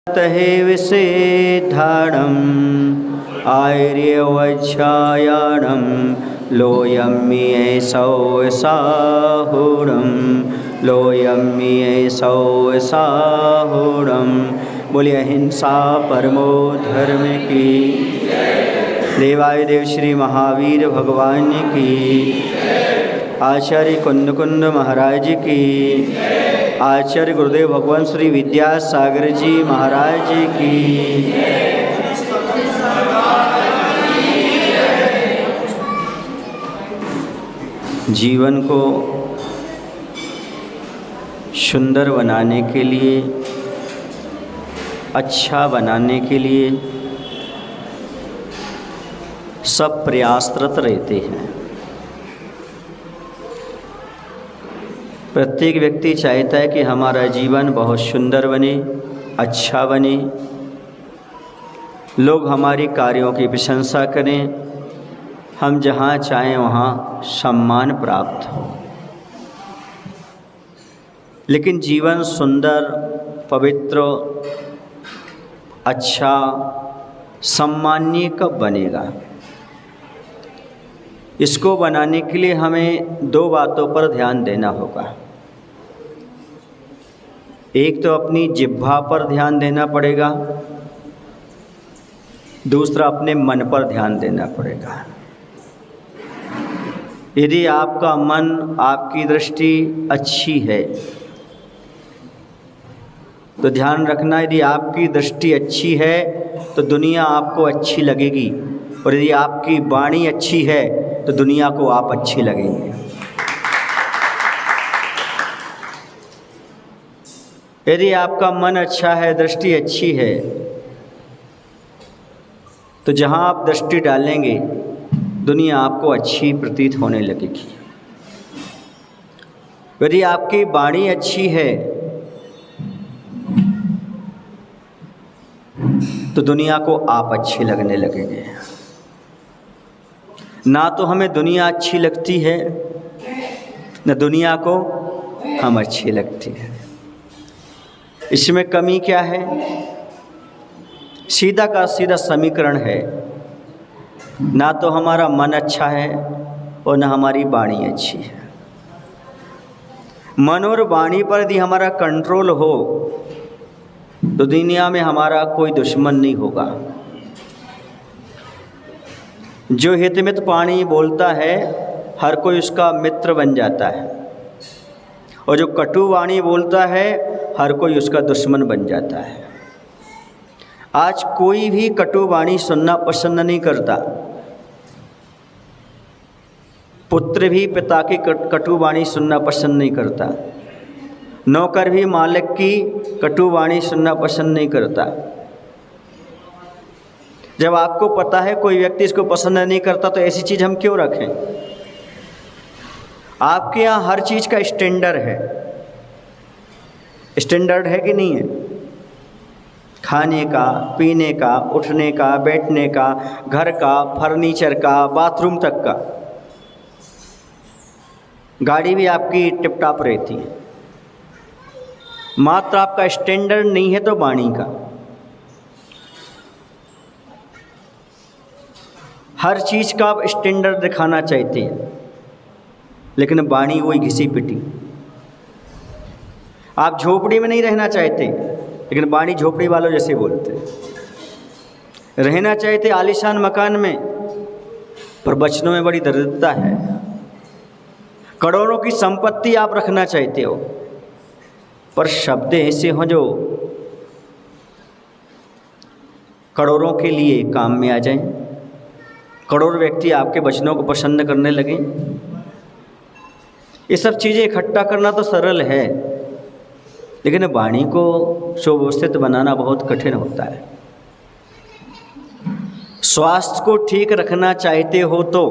तहे विसेधारणम् आर्यवच्छायाणं लोयम्येषौ साहुरं लोयम्येषौ साहुरं। बोलिए अहिंसा परमो धर्म की। देवादिदेव श्री महावीर भगवान की। आचार्य कुंद कुंद महाराज की। आचार्य गुरुदेव भगवान श्री विद्यासागर जी महाराज की। जीवन को सुंदर बनाने के लिए, अच्छा बनाने के लिए सब प्रयासरत रहते हैं। प्रत्येक व्यक्ति चाहता है कि हमारा जीवन बहुत सुंदर बने, अच्छा बने, लोग हमारे कार्यों की प्रशंसा करें, हम जहाँ चाहें वहाँ सम्मान प्राप्त हो। लेकिन जीवन सुंदर, पवित्र, अच्छा, सम्माननीय कब बनेगा? इसको बनाने के लिए हमें दो बातों पर ध्यान देना होगा। एक तो अपनी जिह्वा पर ध्यान देना पड़ेगा, दूसरा अपने मन पर ध्यान देना पड़ेगा। यदि आपका मन, आपकी दृष्टि अच्छी है तो ध्यान रखना, यदि आपकी दृष्टि अच्छी है तो दुनिया आपको अच्छी लगेगी, और यदि आपकी वाणी अच्छी है तो दुनिया को आप अच्छी लगेंगे। यदि आपका मन अच्छा है, दृष्टि अच्छी है, तो जहाँ आप दृष्टि डालेंगे दुनिया आपको अच्छी प्रतीत होने लगेगी। यदि आपकी वाणी अच्छी है तो दुनिया को आप अच्छे लगने लगेंगे। ना तो हमें दुनिया अच्छी लगती है, न दुनिया को हम अच्छी लगती है। इसमें कमी क्या है? सीधा का सीधा समीकरण है, ना तो हमारा मन अच्छा है और न हमारी वाणी अच्छी है। मन और वाणी पर यदि हमारा कंट्रोल हो तो दुनिया में हमारा कोई दुश्मन नहीं होगा। जो हितमित वाणी बोलता है हर कोई उसका मित्र बन जाता है, और जो कटु वाणी बोलता है हर कोई उसका दुश्मन बन जाता है। आज कोई भी कटु वाणी सुनना पसंद नहीं करता। पुत्र भी पिता की कटु वाणी सुनना पसंद नहीं करता। नौकर भी मालिक की कटु वाणी सुनना पसंद नहीं करता। जब आपको पता है कोई व्यक्ति इसको पसंद नहीं करता तो ऐसी चीज़ हम क्यों रखें? आपके यहाँ हर चीज़ का स्टैंडर्ड है। स्टैंडर्ड है कि नहीं है? खाने का, पीने का, उठने का, बैठने का, घर का, फर्नीचर का, बाथरूम तक का। गाड़ी भी आपकी टिप टॉप रहती है। मात्र आपका स्टैंडर्ड नहीं है तो वाणी का। हर चीज़ का आप स्टैंडर्ड दिखाना चाहते हैं, लेकिन वाणी वही घिसी पिटी। आप झोपड़ी में नहीं रहना चाहते, लेकिन वाणी झोपड़ी वालों जैसे बोलते हैं। रहना चाहते आलीशान मकान में, पर वचनों में बड़ी दरिद्रता है। करोड़ों की संपत्ति आप रखना चाहते हो, पर शब्द ऐसे हों जो करोड़ों के लिए काम में आ जाएं, करोड़ व्यक्ति आपके वचनों को पसंद करने लगें। ये सब चीज़ें इकट्ठा करना तो सरल है, लेकिन वाणी को सुव्यवस्थित बनाना बहुत कठिन होता है। स्वास्थ्य को ठीक रखना चाहते हो तो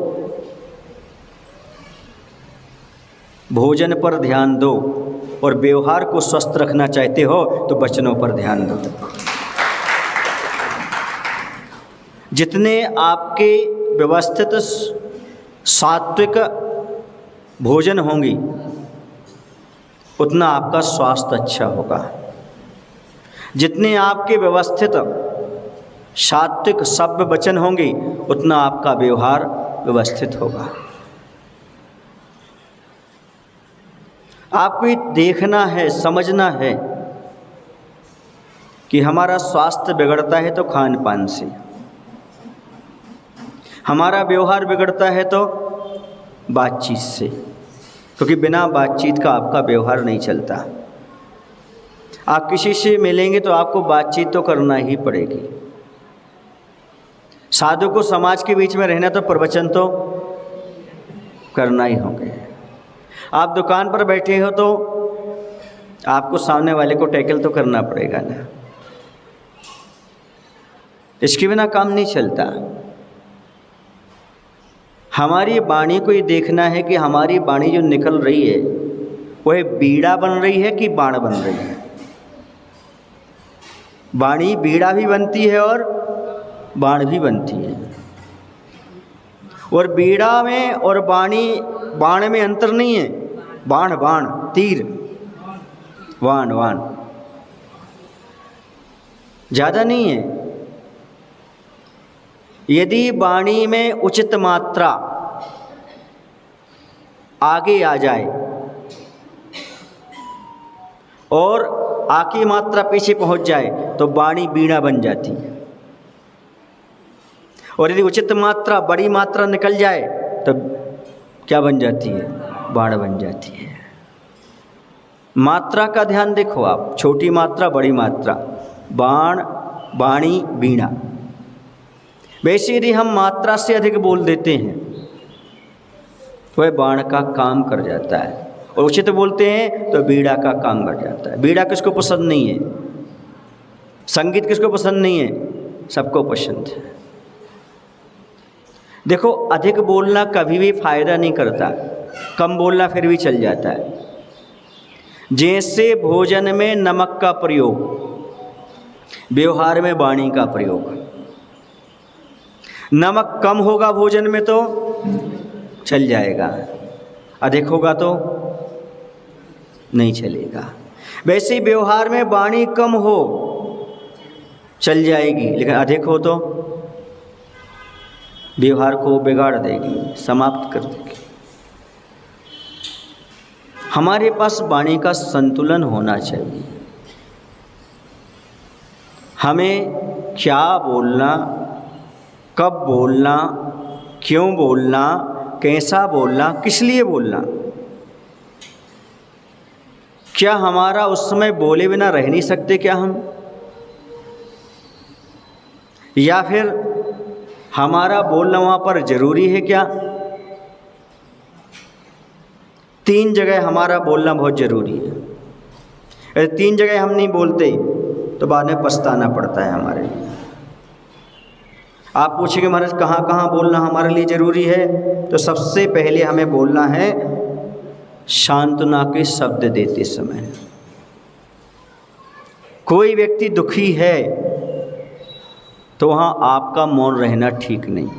भोजन पर ध्यान दो, और व्यवहार को स्वस्थ रखना चाहते हो तो वचनों पर ध्यान दो। जितने आपके व्यवस्थित सात्विक भोजन होंगी उतना आपका स्वास्थ्य अच्छा होगा। जितने आपके व्यवस्थित सात्विक सभ्य वचन होंगे उतना आपका व्यवहार व्यवस्थित होगा। आपको ये देखना है, समझना है कि हमारा स्वास्थ्य बिगड़ता है तो खान पान से, हमारा व्यवहार बिगड़ता है तो बातचीत से, क्योंकि बिना बातचीत का आपका व्यवहार नहीं चलता। आप किसी से मिलेंगे तो आपको बातचीत तो करना ही पड़ेगी। साधु को समाज के बीच में रहना तो प्रवचन तो करना ही होंगे। आप दुकान पर बैठे हो तो आपको सामने वाले को टैकल तो करना पड़ेगा ना, इसके बिना काम नहीं चलता। हमारी वाणी को ये देखना है कि हमारी वाणी जो निकल रही है वह बीड़ा बन रही है कि बाण बन रही है। वाणी बीड़ा भी बनती है और बाण भी बनती है, और बीड़ा में और वाणी बाण में अंतर नहीं है। बाण बाण, तीर, वाण वाण, ज़्यादा नहीं है। यदि वाणी में उचित मात्रा आगे आ जाए और आकी मात्रा पीछे पहुंच जाए तो वाणी बीड़ा बन जाती है, और यदि उचित मात्रा बड़ी मात्रा निकल जाए तो क्या बन जाती है? बाण बन जाती है। मात्रा का ध्यान देखो आप, छोटी मात्रा बड़ी मात्रा, बाण वाणी बीड़ा। वैसे यदि हम मात्रा से अधिक बोल देते हैं वह बाण का काम कर जाता है, और उचित बोलते हैं तो बीड़ा का काम कर जाता है। बीड़ा किसको पसंद नहीं है? संगीत किसको पसंद नहीं है? सबको पसंद है। देखो, अधिक बोलना कभी भी फायदा नहीं करता, कम बोलना फिर भी चल जाता है। जैसे भोजन में नमक का प्रयोग, व्यवहार में वाणी का प्रयोग। नमक कम होगा भोजन में तो चल जाएगा, अधिक होगा तो नहीं चलेगा। वैसे व्यवहार में वाणी कम हो चल जाएगी, लेकिन अधिक हो तो व्यवहार को बिगाड़ देगी, समाप्त कर देगी। हमारे पास वाणी का संतुलन होना चाहिए। हमें क्या बोलना, कब बोलना, क्यों बोलना, कैसा बोलना, किस लिए बोलना। क्या हमारा उस समय बोले बिना रह नहीं सकते क्या हम? या फिर हमारा बोलना वहाँ पर ज़रूरी है क्या? तीन जगह हमारा बोलना बहुत ज़रूरी है। यदि तीन जगह हम नहीं बोलते तो बाद में पछताना पड़ता है हमारे लिए। आप पूछेंगे महाराज कहाँ कहाँ बोलना हमारे लिए ज़रूरी है? तो सबसे पहले हमें बोलना है सांत्वना के शब्द देते समय। कोई व्यक्ति दुखी है तो वहाँ आपका मौन रहना ठीक नहीं।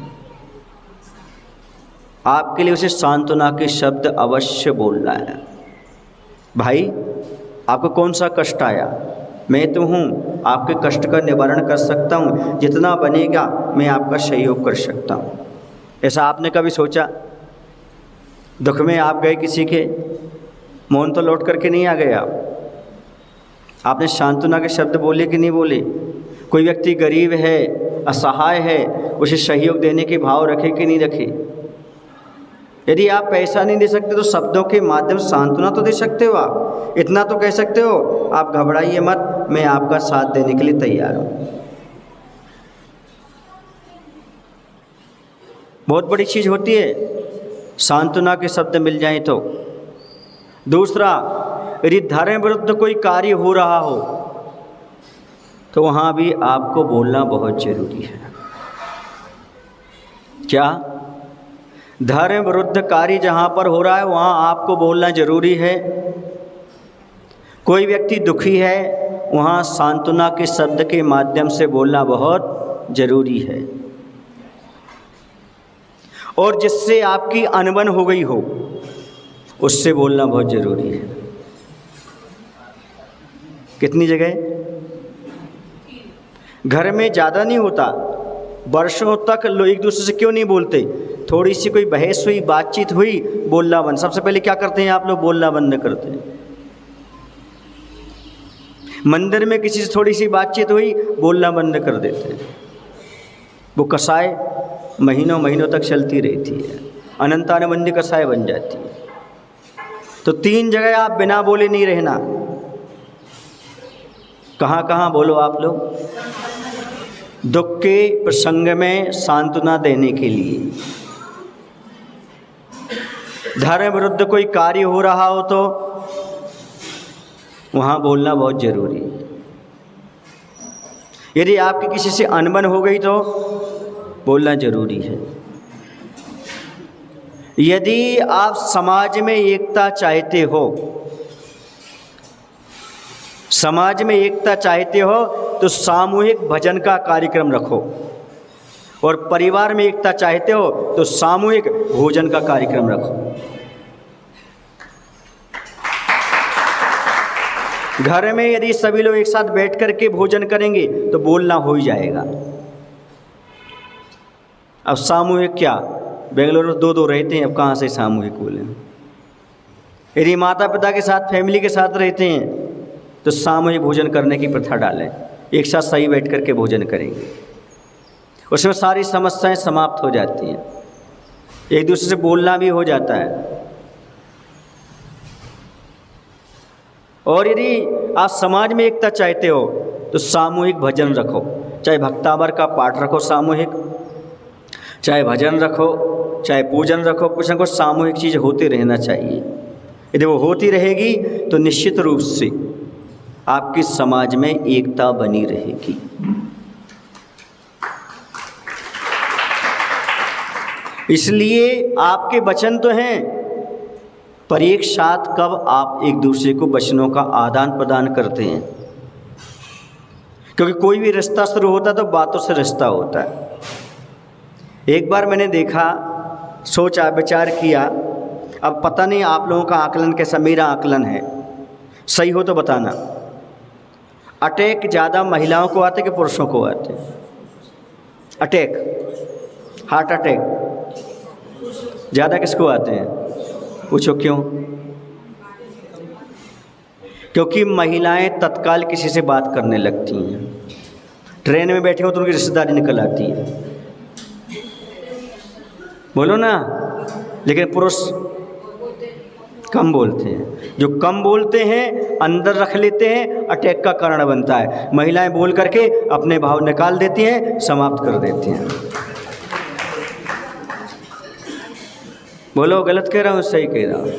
आपके लिए उसे सांत्वना के शब्द अवश्य बोलना है। भाई, आपको कौन सा कष्ट आया? मैं तो हूँ, आपके कष्ट का निवारण कर सकता हूँ, जितना बनेगा मैं आपका सहयोग कर सकता हूँ। ऐसा आपने कभी सोचा? दुख में आप गए किसी के, मौन तो लौट करके नहीं आ गए आपने सांत्वना के शब्द बोले कि नहीं बोले? कोई व्यक्ति गरीब है, असहाय है, उसे सहयोग देने के भाव रखे कि नहीं रखे? यदि आप पैसा नहीं दे सकते तो शब्दों के माध्यम से सांत्वना तो दे सकते हो। आप इतना तो कह सकते हो, आप घबराइए मत, मैं आपका साथ देने के लिए तैयार हूँ। बहुत बड़ी चीज़ होती है सांत्वना के शब्द मिल जाएं तो। दूसरा, यदि धर्म विरुद्ध कोई कार्य हो रहा हो तो वहाँ भी आपको बोलना बहुत ज़रूरी है। क्या? धर्म विरुद्ध कार्य जहाँ पर हो रहा है वहाँ आपको बोलना ज़रूरी है। कोई व्यक्ति दुखी है, वहाँ सांत्वना के शब्द के माध्यम से बोलना बहुत ज़रूरी है। और जिससे आपकी अनबन हो गई हो उससे बोलना बहुत ज़रूरी है। कितनी जगह? घर में ज़्यादा नहीं होता, वर्षों तक लोग एक दूसरे से क्यों नहीं बोलते? थोड़ी सी कोई बहस हुई, बातचीत हुई, बोलना बंद। सबसे पहले क्या करते हैं आप लोग? बोलना बंद करते हैं। मंदिर में किसी से थोड़ी सी बातचीत हुई, बोलना बंद कर देते हैं। वो कसाय महीनों महीनों तक चलती रहती है, अनंतानुबंधी कसाय बन जाती है। तो 3 जगह आप बिना बोले नहीं रहना। कहाँ कहाँ बोलो आप लोग? दुख के प्रसंग में सांत्वना देने के लिए, धर्म विरुद्ध कोई कार्य हो रहा हो तो वहाँ बोलना बहुत जरूरी है। यदि आपकी किसी से अनबन हो गई तो बोलना जरूरी है। यदि आप समाज में एकता चाहते हो, समाज में एकता चाहते हो तो सामूहिक भजन का कार्यक्रम रखो, और परिवार में एकता चाहते हो तो सामूहिक भोजन का कार्यक्रम रखो। घर में यदि सभी लोग एक साथ बैठ कर के भोजन करेंगे तो बोलना हो ही जाएगा। अब सामूहिक क्या, बेंगलुरु 2-2 रहते हैं, अब कहाँ से सामूहिक बोलें? यदि माता पिता के साथ, फैमिली के साथ रहते हैं तो सामूहिक भोजन करने की प्रथा डालें। एक साथ सही बैठ कर के भोजन करेंगे, उसमें सारी समस्याएं समाप्त हो जाती हैं, एक दूसरे से बोलना भी हो जाता है। और यदि आप समाज में एकता चाहते हो तो सामूहिक भजन रखो, चाहे भक्तावर का पाठ रखो सामूहिक, चाहे भजन रखो, चाहे पूजन रखो, कुछ न कुछ सामूहिक चीज़ होती रहना चाहिए। यदि वो होती रहेगी तो निश्चित रूप से आपकी समाज में एकता बनी रहेगी। इसलिए आपके वचन तो हैं, पर एक साथ कब आप एक दूसरे को वचनों का आदान प्रदान करते हैं? क्योंकि कोई भी रिश्ता शुरू होता है तो बातों से रिश्ता होता है। एक बार मैंने देखा, सोचा, विचार किया, अब पता नहीं आप लोगों का आकलन कैसा, मेरा आकलन है, सही हो तो बताना। अटैक ज़्यादा महिलाओं को आते कि पुरुषों को आते? अटैक, हार्ट अटैक ज़्यादा किसको आते हैं? पूछो क्यों? क्योंकि महिलाएं तत्काल किसी से बात करने लगती हैं। ट्रेन में बैठे हो तो उनकी रिश्तेदारी निकल आती है, बोलो ना। लेकिन पुरुष कम बोलते हैं। जो कम बोलते हैं अंदर रख लेते हैं, अटैक का कारण बनता है। महिलाएं बोल करके अपने भाव निकाल देती हैं, समाप्त कर देती हैं। बोलो, गलत कह रहा हूँ सही कह रहा हूँ?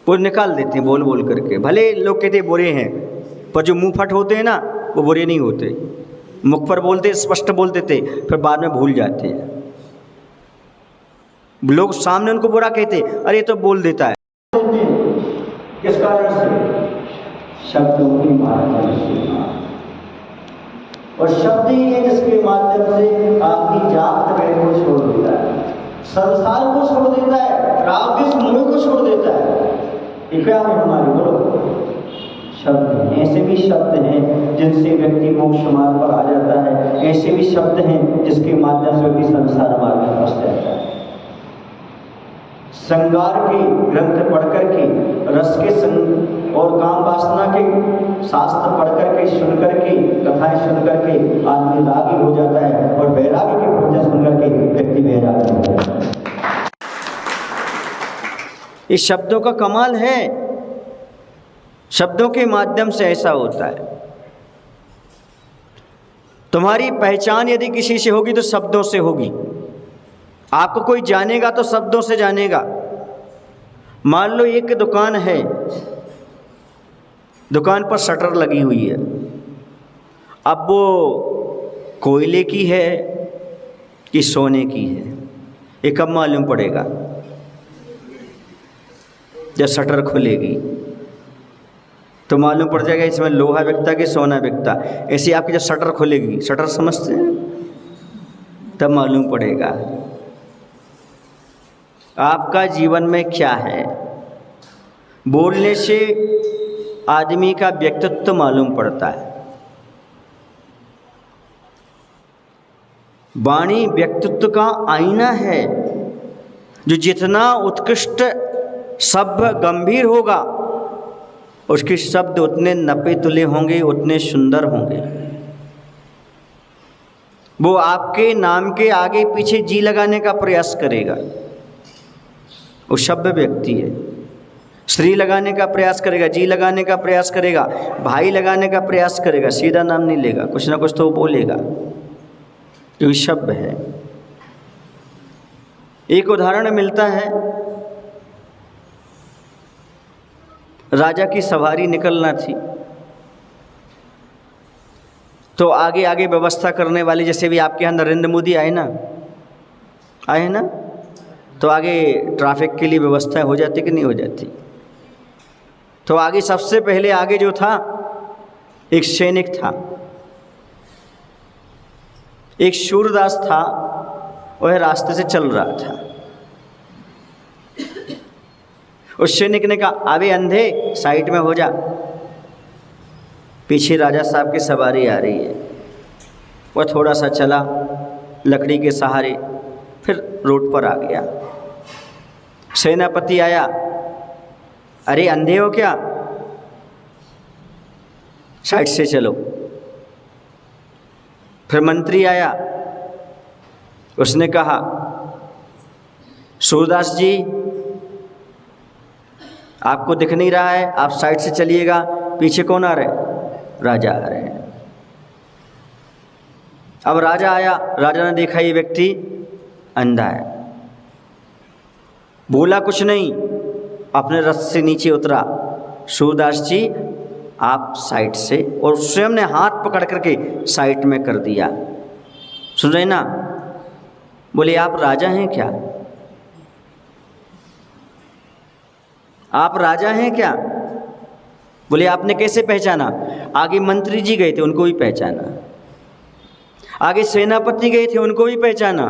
वो निकाल देती हैं बोल बोल करके। भले लोग कहते बुरे हैं, पर जो मुंह फट होते हैं ना वो बुरे नहीं होते। मुख पर बोलते, स्पष्ट बोलते थे, फिर बाद में भूल जाते हैं। लोग सामने उनको बुरा कहते, अरे ये तो बोल देता है। किस कारण से? शब्दों के माध्यम से। और शब्द ही है जिसके माध्यम से आदमी जात वैर को छोड़ देता है, संसार को छोड़ देता है, राग के समूह को छोड़ देता है। ये क्या है हमारे? बोलो, शब्द हैं। ऐसे भी शब्द हैं जिनसे व्यक्ति मोक्ष मार्ग पर आ जाता है, ऐसे भी शब्द हैं जिसके माध्यम से व्यक्ति संसार मार्ग में फंस जाता है। श्रृंगार के ग्रंथ पढ़ करके, रस के संग और काम वासना के शास्त्र पढ़ करके, सुन करके, कथाएं सुन करके आदमी रागी हो जाता है, और वैरागी के भजन सुन करके व्यक्ति वैरागी हो जाता है। इस शब्दों का कमाल है, शब्दों के माध्यम से ऐसा होता है। तुम्हारी पहचान यदि किसी से होगी तो शब्दों से होगी। आपको कोई जानेगा तो शब्दों से जानेगा। मान लो एक दुकान है, दुकान पर शटर लगी हुई है। अब वो कोयले की है कि सोने की है, ये कब मालूम पड़ेगा? जब शटर खुलेगी तो मालूम पड़ जाएगा इसमें लोहा बिकता कि सोना बिकता। ऐसे आपकी जब शटर खुलेगी, शटर समझते हैं, तब मालूम पड़ेगा आपका जीवन में क्या है। बोलने से आदमी का व्यक्तित्व मालूम पड़ता है। वाणी व्यक्तित्व का आईना है। जो जितना उत्कृष्ट सभ्य गंभीर होगा, उसके शब्द उतने नपे तुले होंगे, उतने सुंदर होंगे। वो आपके नाम के आगे पीछे जी लगाने का प्रयास करेगा। वो सभ्य व्यक्ति है। श्री लगाने का प्रयास करेगा, जी लगाने का प्रयास करेगा, भाई लगाने का प्रयास करेगा, सीधा नाम नहीं लेगा, कुछ ना कुछ तो वो बोलेगा, क्योंकि सभ्य है। एक उदाहरण मिलता है, राजा की सवारी निकलना थी, तो आगे आगे व्यवस्था करने वाले, जैसे भी आपके यहाँ नरेंद्र मोदी आए ना, तो आगे ट्रैफिक के लिए व्यवस्था हो जाती कि नहीं हो जाती। तो आगे सबसे पहले आगे जो था, एक सैनिक था, एक सूरदास था, वह रास्ते से चल रहा था। उस सैनिक ने कहा, अबे अंधे साइड में हो जा, पीछे राजा साहब की सवारी आ रही है। वह थोड़ा सा चला लकड़ी के सहारे, फिर रोड पर आ गया। सेनापति आया, अरे अंधे हो क्या, साइड से चलो। फिर मंत्री आया, उसने कहा, सूरदास जी आपको दिख नहीं रहा है, आप साइड से चलिएगा, पीछे कौन आ रहे हैं, राजा आ रहे हैं। अब राजा आया, राजा ने देखा ये व्यक्ति अंधा है, बोला कुछ नहीं, अपने रथ से नीचे उतरा, सूरदास जी आप साइड से, और स्वयं ने हाथ पकड़ करके साइड में कर दिया। सुन रहे ना, बोले आप राजा हैं क्या, आप राजा हैं क्या। बोले आपने कैसे पहचाना। आगे मंत्री जी गए थे, उनको भी पहचाना, आगे सेनापति गए थे, उनको भी पहचाना,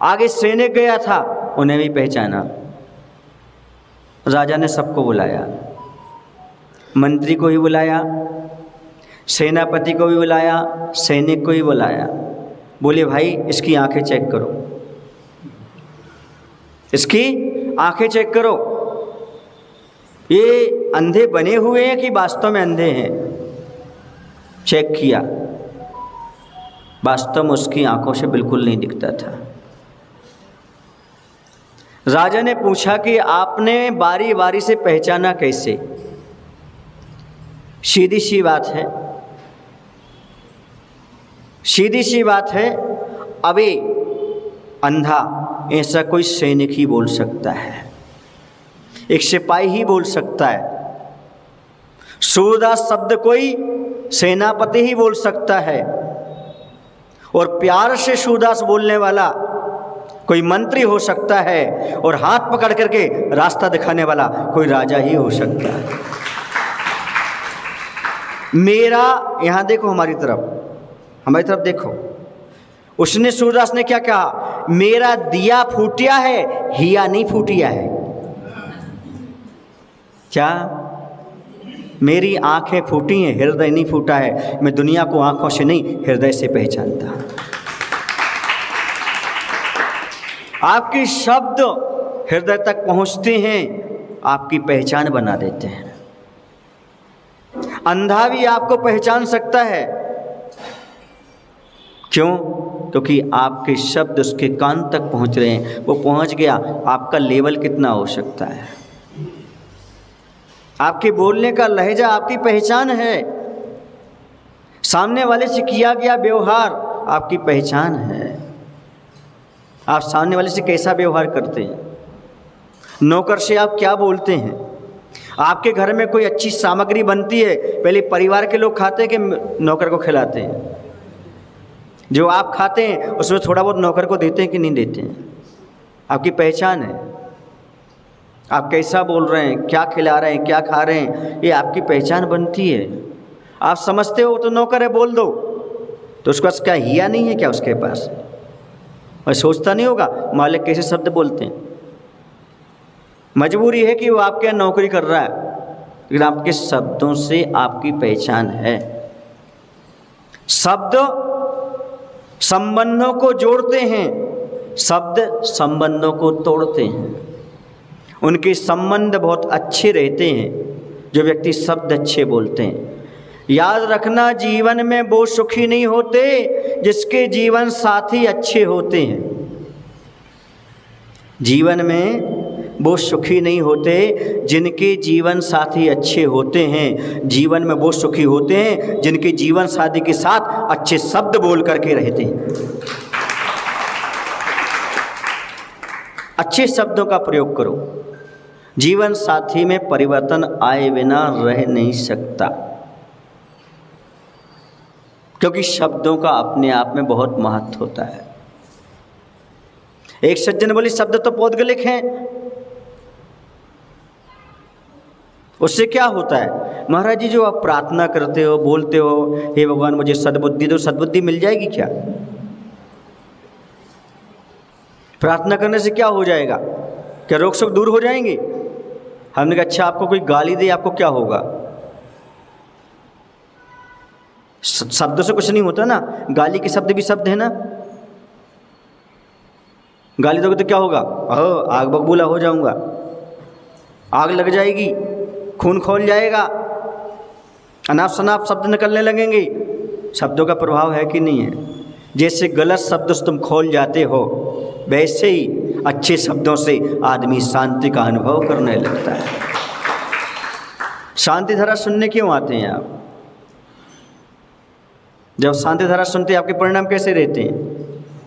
आगे सैनिक गया था, उन्हें भी पहचाना। राजा ने सबको बुलाया, मंत्री को भी बुलाया, सेनापति को भी बुलाया, सैनिक को भी बुलाया। बोले भाई इसकी आंखें चेक करो, इसकी आंखें चेक करो, ये अंधे बने हुए हैं कि वास्तव में अंधे हैं। चेक किया, वास्तव में उसकी आंखों से बिल्कुल नहीं दिखता था। राजा ने पूछा कि आपने बारी बारी से पहचाना कैसे। सीधी सी बात है, सीधी सी बात है, अबे अंधा ऐसा कोई सैनिक ही बोल सकता है, एक सिपाही ही बोल सकता है। सूरदास शब्द कोई सेनापति ही बोल सकता है, और प्यार से सूरदास बोलने वाला कोई मंत्री हो सकता है, और हाथ पकड़ करके रास्ता दिखाने वाला कोई राजा ही हो सकता है। मेरा यहाँ देखो, हमारी तरफ देखो, उसने सूरदास ने क्या कहा, मेरा दिया फूटिया है, हिया नहीं फूटिया है। क्या, मेरी आंखें फूटी हैं, हृदय नहीं फूटा है। मैं दुनिया को आंखों से नहीं, हृदय से पहचानता। आपके शब्द हृदय तक पहुंचते हैं, आपकी पहचान बना देते हैं। अंधा भी आपको पहचान सकता है, क्यों, क्योंकि आपके शब्द उसके कान तक पहुंच रहे हैं। वो पहुंच गया, आपका लेवल कितना हो सकता है। आपके बोलने का लहजा आपकी पहचान है, सामने वाले से किया गया व्यवहार आपकी पहचान है। आप सामने वाले से कैसा व्यवहार करते हैं, नौकर से आप क्या बोलते हैं। आपके घर में कोई अच्छी सामग्री बनती है, पहले परिवार के लोग खाते हैं कि नौकर को खिलाते हैं। जो आप खाते हैं उसमें थोड़ा बहुत नौकर को देते हैं कि नहीं देते हैं। आपकी पहचान है, आप कैसा बोल रहे हैं, क्या खिला रहे हैं, क्या खा रहे हैं, ये आपकी पहचान बनती है। आप समझते हो तो नौकर है, बोल दो, तो उसके पास क्या हिया नहीं है क्या उसके पास, और सोचता नहीं होगा मालिक कैसे शब्द बोलते हैं। मजबूरी है कि वो आपके यहाँ नौकरी कर रहा है, लेकिन आपके शब्दों से आपकी पहचान है। शब्द संबंधों को जोड़ते हैं, शब्द संबंधों को तोड़ते हैं। उनके संबंध बहुत अच्छे रहते हैं जो व्यक्ति शब्द अच्छे बोलते हैं। याद रखना, जीवन में वो सुखी नहीं होते जिसके जीवन साथी अच्छे होते हैं। जीवन में वो सुखी नहीं होते जिनके जीवन साथी अच्छे होते हैं। जीवन में वो सुखी होते हैं जिनके जीवन साथी के साथ अच्छे शब्द बोल करके रहते हैं। अच्छे शब्दों का प्रयोग करो। जीवन साथी में परिवर्तन आए बिना रह नहीं सकता, क्योंकि शब्दों का अपने आप में बहुत महत्व होता है। एक सज्जन बोले शब्द तो पौद्गलिक हैं, उससे क्या होता है? महाराज जी, जो आप प्रार्थना करते हो, बोलते हो, हे भगवान मुझे सद्बुद्धि दो, सद्बुद्धि मिल जाएगी क्या? प्रार्थना करने से क्या हो जाएगा? क्या रोग शोक दूर हो जाएंगे? हमने कहा अच्छा, आपको कोई गाली दे आपको क्या होगा? शब्दों से कुछ नहीं होता ना, गाली के शब्द भी शब्द है ना। गाली दोगे तो क्या होगा? आग बबूला हो जाऊंगा, आग लग जाएगी, खून खोल जाएगा, अनाप शनाप शब्द निकलने लगेंगे। शब्दों का प्रभाव है कि नहीं है? जैसे गलत शब्दों से तुम खोल जाते हो, वैसे ही अच्छे शब्दों से आदमी शांति का अनुभव करने लगता है। शांति धारा सुनने क्यों आते हैं आप? जब शांति धारा सुनते हैं आपके परिणाम कैसे रहते हैं?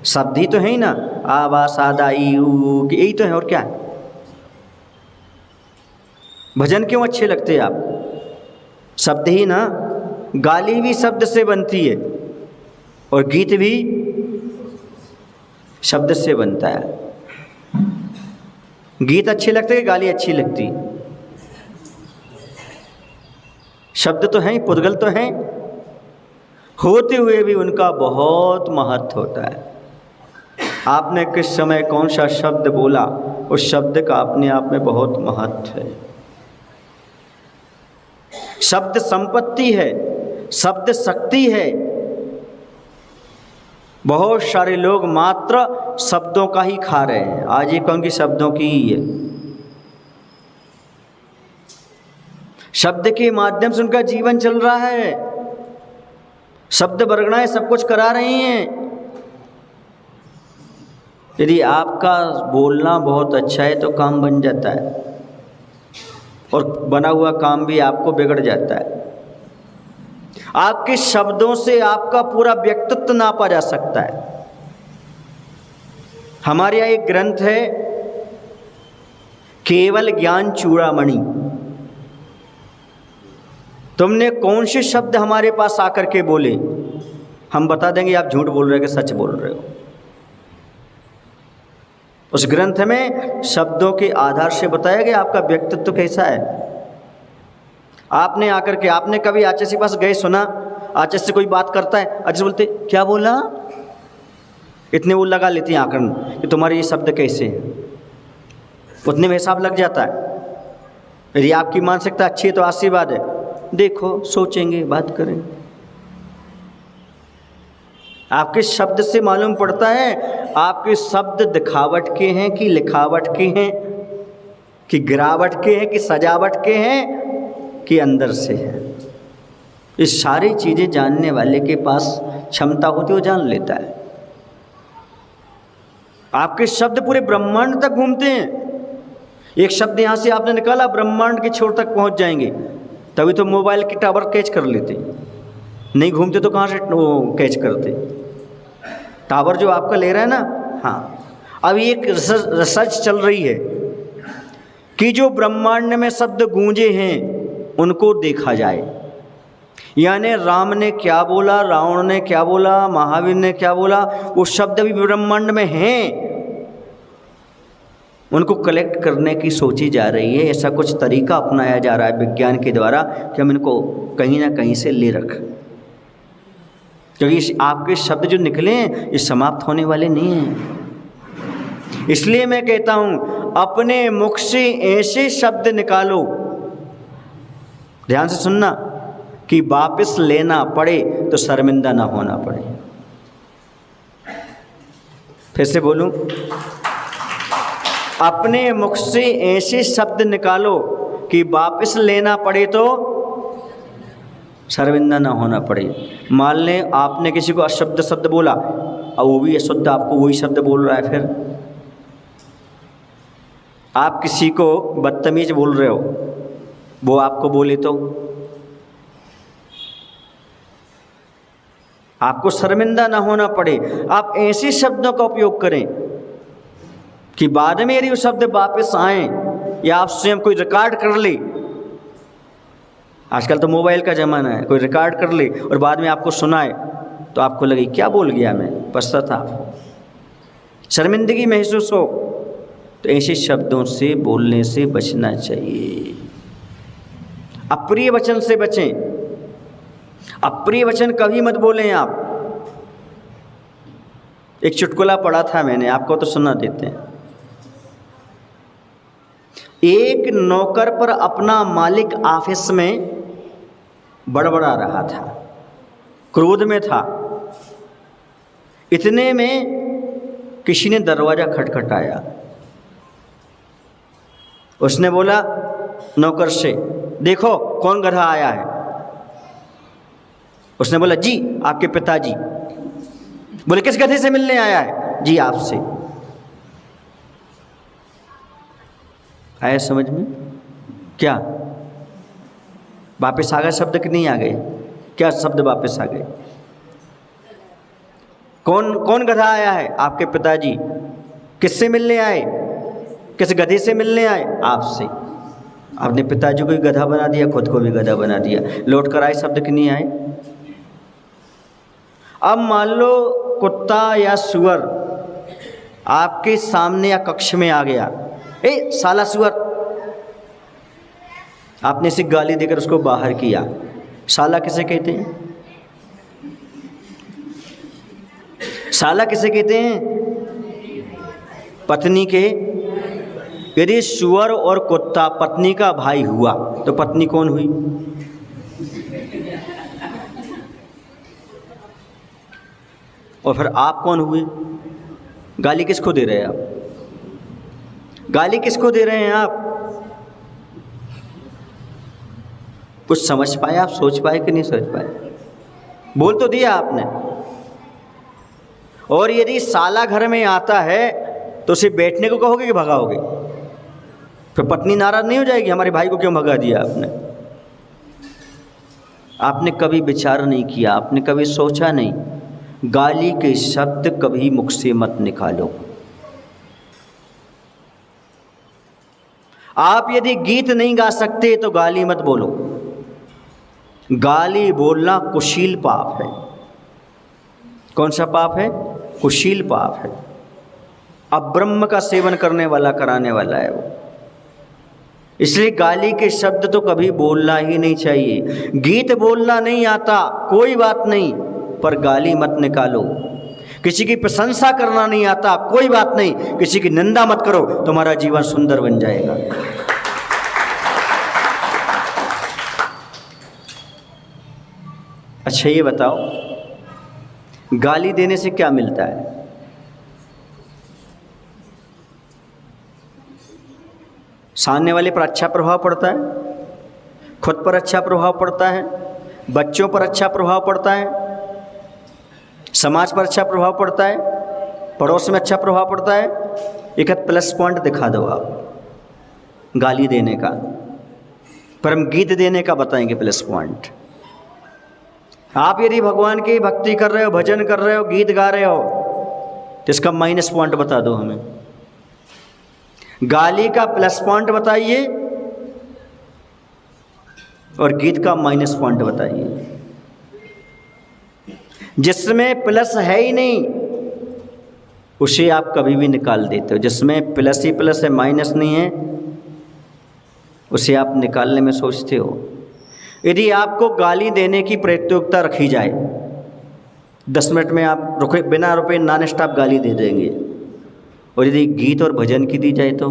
शब्द ही तो है ही ना, आवा सादा ई ऊ, यही तो है, और क्या है? भजन क्यों अच्छे लगते हैं आप? शब्द ही ना। गाली भी शब्द से बनती है और गीत भी शब्द से बनता है। गीत अच्छे लगते हैं, गाली अच्छी लगती? शब्द तो हैं, पुद्गल तो हैं, होते हुए भी उनका बहुत महत्व होता है। आपने किस समय कौन सा शब्द बोला, उस शब्द का अपने आप में बहुत महत्व है। शब्द संपत्ति है, शब्द शक्ति है। बहुत सारे लोग मात्र शब्दों का ही खा रहे हैं। आज ये कहूँ कि शब्दों की ही है। शब्द के माध्यम से उनका जीवन चल रहा है। शब्द बरगड़ाएं सब कुछ करा रही हैं। यदि आपका बोलना बहुत अच्छा है तो काम बन जाता है, और बना हुआ काम भी आपको बिगड़ जाता है। आपके शब्दों से आपका पूरा व्यक्तित्व नापा जा सकता है। हमारे यहाँ एक ग्रंथ है, केवल ज्ञान चूड़ामणि। तुमने कौन से शब्द हमारे पास आकर के बोले, हम बता देंगे आप झूठ बोल रहे हो कि सच बोल रहे हो। उस ग्रंथ में शब्दों के आधार से बताया गया आपका व्यक्तित्व कैसा है। आपने आकर के, आपने कभी आचार्य के पास गए, सुना आचार्य से कोई बात करता है, आचार्य बोलते क्या बोला, इतने वो लगा लेती हैं आकरण कि तुम्हारे ये शब्द कैसे हैं, उतने में हिसाब लग जाता है। यदि आपकी मानसिकता अच्छी है तो आशीर्वाद है, देखो सोचेंगे, बात करें। आपके शब्द से मालूम पड़ता है आपके शब्द दिखावट के हैं कि लिखावट के हैं, कि गिरावट के हैं कि सजावट के हैं, कि अंदर से है। ये सारी चीज़ें जानने वाले के पास क्षमता होती है, वो जान लेता है। आपके शब्द पूरे ब्रह्मांड तक घूमते हैं। एक शब्द यहाँ से आपने निकाला, ब्रह्मांड के छोर तक पहुँच जाएंगे। तभी तो मोबाइल के टावर कैच कर लेते, नहीं घूमते तो कहाँ से वो कैच करते? टावर जो आपका ले रहा है ना। हाँ, अब एक रिसर्च चल रही है कि जो ब्रह्मांड में शब्द गूंजे हैं उनको देखा जाए। यानी राम ने क्या बोला, रावण ने क्या बोला, महावीर ने क्या बोला, वो शब्द भी ब्रह्मांड में हैं, उनको कलेक्ट करने की सोची जा रही है। ऐसा कुछ तरीका अपनाया जा रहा है विज्ञान के द्वारा कि हम इनको कहीं ना कहीं से ले रखें, क्योंकि आपके शब्द जो निकले हैं ये समाप्त होने वाले नहीं हैं। इसलिए मैं कहता हूँ अपने मुख से ऐसे शब्द निकालो, ध्यान से सुनना, कि वापस लेना पड़े तो शर्मिंदा ना होना पड़े। फिर से बोलूं, अपने मुख से ऐसे शब्द निकालो कि वापस लेना पड़े तो शर्मिंदा ना होना पड़े। मान लें आपने किसी को अशुद्ध शब्द बोला और वो भी अशुद्ध आपको वही शब्द बोल रहा है, फिर आप किसी को बदतमीज बोल रहे हो, वो आपको बोले तो आपको शर्मिंदा ना होना पड़े। आप ऐसे शब्दों का उपयोग करें कि बाद में यदि वो शब्द वापस आए या आप स्वयं कोई रिकॉर्ड कर ले। आजकल तो मोबाइल का ज़माना है, कोई रिकॉर्ड कर ले और बाद में आपको सुनाए तो आपको लगे क्या बोल गया मैं, पश्चाताप, शर्मिंदगी महसूस हो, तो ऐसे शब्दों से बोलने से बचना चाहिए। अप्रिय वचन से बचें। अप्रिय वचन कभी मत बोलें आप। एक चुटकुला पढ़ा था मैंने, आपको तो सुना देते हैं। एक नौकर पर अपना मालिक ऑफिस में बड़बड़ा रहा था, क्रोध में था। इतने में किसी ने दरवाज़ा खटखटाया। उसने बोला नौकर से, देखो कौन गधा आया है। उसने बोला जी आपके पिताजी। बोले किस गधे से मिलने आया है? जी आपसे। आया समझ में? क्या वापस आ गए शब्द कि नहीं आ गए? क्या शब्द वापस आ गए? कौन गधा आया है? आपके पिताजी। किससे मिलने आए? किस गधे से मिलने आए? आपसे। आपने पिताजी को भी गधा बना दिया, खुद को भी गधा बना दिया। लौट कर आए शब्द कि नहीं आए? अब मान लो कुत्ता या सुअर आपके सामने या कक्ष में आ गया, ए साला सुअर, आपने इसे गाली देकर उसको बाहर किया। साला किसे कहते हैं? साला किसे कहते हैं? पत्नी के। यदि सुअर और कुत्ता पत्नी का भाई हुआ तो पत्नी कौन हुई? और फिर आप कौन हुए? गाली किसको दे रहे हैं आप? गाली किसको दे रहे हैं आप? कुछ समझ पाए आप? सोच पाए कि नहीं सोच पाए? बोल तो दिया आपने। और यदि साला घर में आता है तो उसे बैठने को कहोगे कि भगाओगे? फिर पत्नी नाराज नहीं हो जाएगी, हमारे भाई को क्यों भगा दिया आपने? आपने कभी विचार नहीं किया, आपने कभी सोचा नहीं। गाली के शब्द कभी मुख से मत निकालो। आप यदि गीत नहीं गा सकते तो गाली मत बोलो। गाली बोलना कुशील पाप है। कौन सा पाप है? कुशील पाप है। अब्रह्म का सेवन करने वाला, कराने वाला है वो। इसलिए गाली के शब्द तो कभी बोलना ही नहीं चाहिए। गीत बोलना नहीं आता कोई बात नहीं, पर गाली मत निकालो। किसी की प्रशंसा करना नहीं आता कोई बात नहीं, किसी की निंदा मत करो, तुम्हारा जीवन सुंदर बन जाएगा। अच्छा ये बताओ, गाली देने से क्या मिलता है? सामने वाले पर अच्छा प्रभाव पड़ता है, खुद पर अच्छा प्रभाव पड़ता है, बच्चों पर अच्छा प्रभाव पड़ता है, समाज पर अच्छा प्रभाव पड़ता है, पड़ोस में अच्छा प्रभाव पड़ता है। एक प्लस पॉइंट दिखा दो आप गाली देने का, पर हम गीत देने का बताएंगे प्लस पॉइंट। आप यदि भगवान की भक्ति कर रहे हो, भजन कर रहे हो, गीत गा रहे हो, तो इसका माइनस पॉइंट बता दो हमें। गाली का प्लस पॉइंट बताइए और गीत का माइनस पॉइंट बताइए। जिसमें प्लस है ही नहीं उसे आप कभी भी निकाल देते हो। जिसमें प्लस ही प्लस है, माइनस नहीं है, उसे आप निकालने में सोचते हो। यदि आपको गाली देने की प्रतियोगिता रखी जाए, 10 मिनट में आप रुके बिना रुपए नॉन स्टॉप गाली दे देंगे, और यदि गीत और भजन की दी जाए तो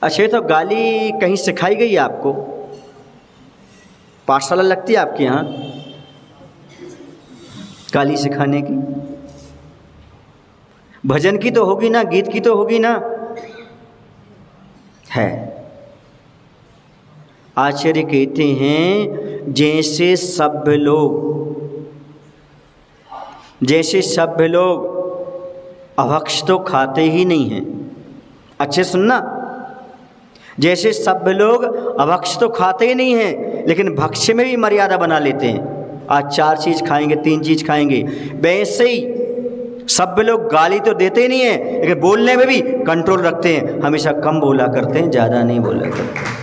अच्छा, तो गाली कहीं सिखाई गई है आपको? पाठशाला लगती है आपके यहाँ? गाली सिखाने की? भजन की तो होगी ना, गीत की तो होगी ना। है। आचार्य कहते हैं जैसे सभ्य लोग अभक्ष तो खाते ही नहीं हैं। अच्छे सुनना, जैसे सभ्य लोग अभक्ष तो खाते ही नहीं हैं, लेकिन भक्ष्य में भी मर्यादा बना लेते हैं। आज 4 चीज़ खाएंगे, 3 चीज़ खाएंगे, वैसे ही सभ्य लोग गाली तो देते ही नहीं हैं, लेकिन बोलने में भी कंट्रोल रखते हैं। हमेशा कम बोला करते हैं, ज़्यादा नहीं बोला करते।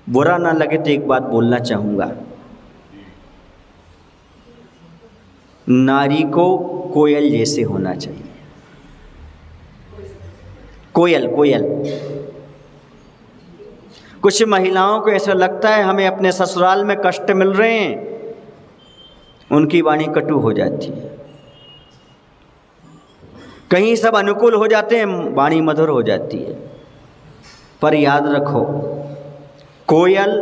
बुरा ना लगे तो एक बात बोलना चाहूँगा, नारी को कोयल जैसे होना चाहिए। कोयल। कुछ महिलाओं को ऐसा लगता है हमें अपने ससुराल में कष्ट मिल रहे हैं, उनकी वाणी कटु हो जाती है। कहीं सब अनुकूल हो जाते हैं, वाणी मधुर हो जाती है। पर याद रखो, कोयल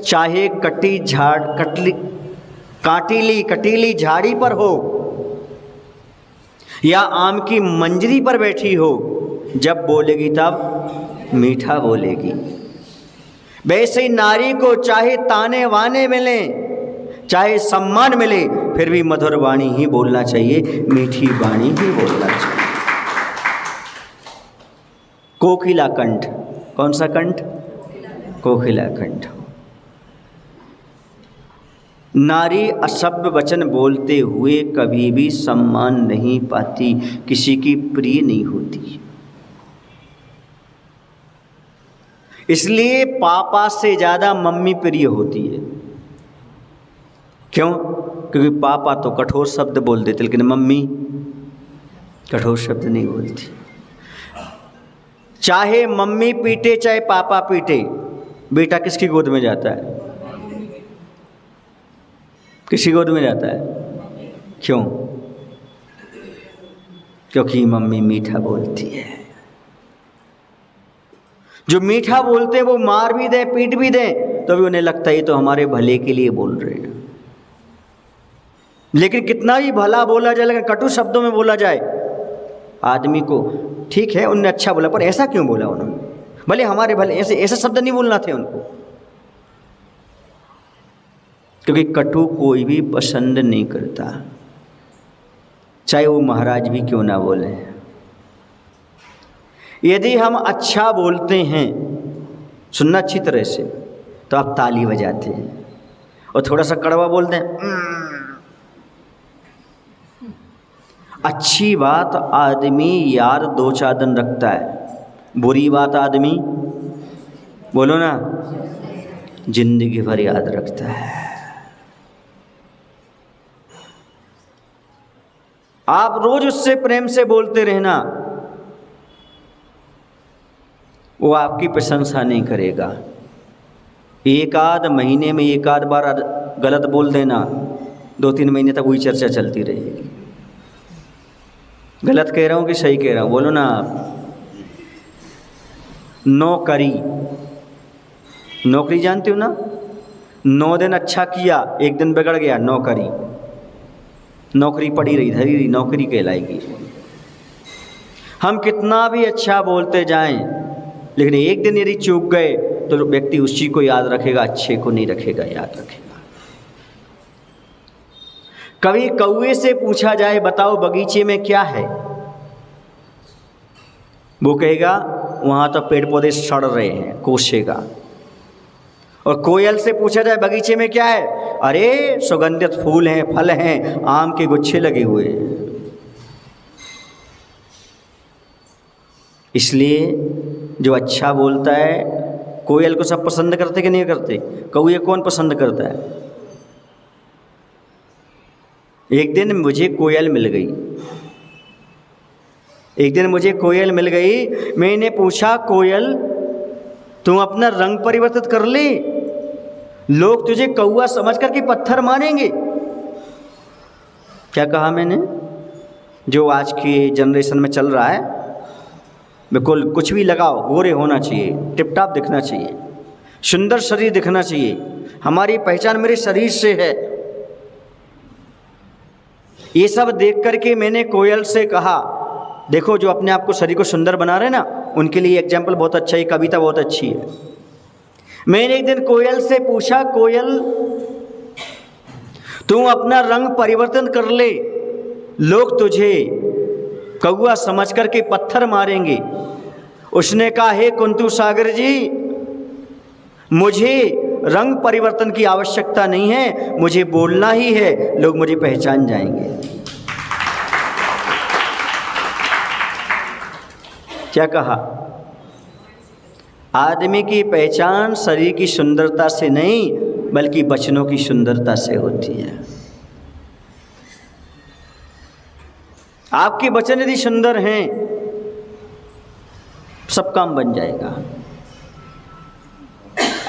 चाहे कटीली झाड़ी पर हो या आम की मंजरी पर बैठी हो, जब बोलेगी तब मीठा बोलेगी। वैसे ही नारी को चाहे ताने वाने मिले, चाहे सम्मान मिले, फिर भी मधुर वाणी ही बोलना चाहिए, मीठी वाणी ही बोलना चाहिए। कोकिला कंठ। कौन सा कंठ? कोकिला कंठ। नारी असभ्य वचन बोलते हुए कभी भी सम्मान नहीं पाती, किसी की प्रिय नहीं होती। इसलिए पापा से ज़्यादा मम्मी प्रिय होती है। क्यों? क्योंकि पापा तो कठोर शब्द बोल देते, लेकिन मम्मी कठोर शब्द नहीं बोलती। चाहे मम्मी पीटे चाहे पापा पीटे, बेटा किसकी गोद में जाता है? किसकी गोद में जाता है? क्यों? क्योंकि मम्मी मीठा बोलती है। जो मीठा बोलते हैं वो मार भी दें, पीट भी दें, तो भी उन्हें लगता है ये तो हमारे भले के लिए बोल रहे हैं। लेकिन कितना भी भला बोला जाए, लेकिन कटु शब्दों में बोला जाए आदमी को, ठीक है उनने अच्छा बोला, पर ऐसा क्यों बोला उन्होंने? भले हमारे भले, ऐसे शब्द नहीं बोलना थे उनको। क्योंकि कटु कोई भी पसंद नहीं करता, चाहे वो महाराज भी क्यों ना बोले। यदि हम अच्छा बोलते हैं, सुनना अच्छी तरह से, तो आप ताली बजाते हैं, और थोड़ा सा कड़वा बोलते हैं, अच्छी बात आदमी याद 2-4 दिन रखता है, बुरी बात आदमी, बोलो ना, जिंदगी भर याद रखता है। आप रोज उससे प्रेम से बोलते रहना, वो आपकी प्रशंसा नहीं करेगा। एक आध महीने में 1-8 बार गलत बोल देना, 2-3 महीने तक वही चर्चा चलती रहेगी। गलत कह रहा हूँ कि सही कह रहा हूँ? बोलो ना आप। नौकरी जानते हो ना? 9 दिन अच्छा किया, 1 दिन बिगड़ गया, नौकरी पड़ी रही, धरी रही, नौकरी कहलाएगी। हम कितना भी अच्छा बोलते जाएं, लेकिन एक दिन यदि चूक गए तो व्यक्ति उसी को याद रखेगा, अच्छे को नहीं रखेगा, याद रखेगा। कभी कौवे से पूछा जाए बताओ बगीचे में क्या है, वो कहेगा वहाँ तो पेड़ पौधे सड़ रहे हैं, कोसेगा। और कोयल से पूछा जाए बगीचे में क्या है, अरे सुगंधित फूल हैं, फल हैं, आम के गुच्छे लगे हुए हैं। इसलिए जो अच्छा बोलता है, कोयल को सब पसंद करते कि नहीं करते? कौवे कौन पसंद करता है? एक दिन मुझे कोयल मिल गई। मैंने पूछा, कोयल तुम अपना रंग परिवर्तित कर ले, लोग तुझे कौवा समझ करके पत्थर मारेंगे। क्या कहा मैंने? जो आज की जनरेशन में चल रहा है, बिल्कुल कुछ भी लगाओ, गोरे होना चाहिए, टिप टॉप दिखना चाहिए, सुंदर शरीर दिखना चाहिए, हमारी पहचान मेरे शरीर से है। ये सब देख करके मैंने कोयल से कहा, देखो जो अपने आप को शरीर को सुंदर बना रहे ना, उनके लिए एग्जाम्पल बहुत अच्छा है, कविता बहुत अच्छी है। मैंने एक दिन कोयल से पूछा, कोयल तू अपना रंग परिवर्तन कर ले, लोग तुझे कौआ समझ करके पत्थर मारेंगे। उसने कहा, हे कुंतु सागर जी, मुझे रंग परिवर्तन की आवश्यकता नहीं है, मुझे बोलना ही है, लोग मुझे पहचान जाएंगे। क्या कहा? आदमी की पहचान शरीर की सुंदरता से नहीं, बल्कि वचनों की सुंदरता से होती है। आपके वचन यदि सुंदर हैं, सब काम बन जाएगा।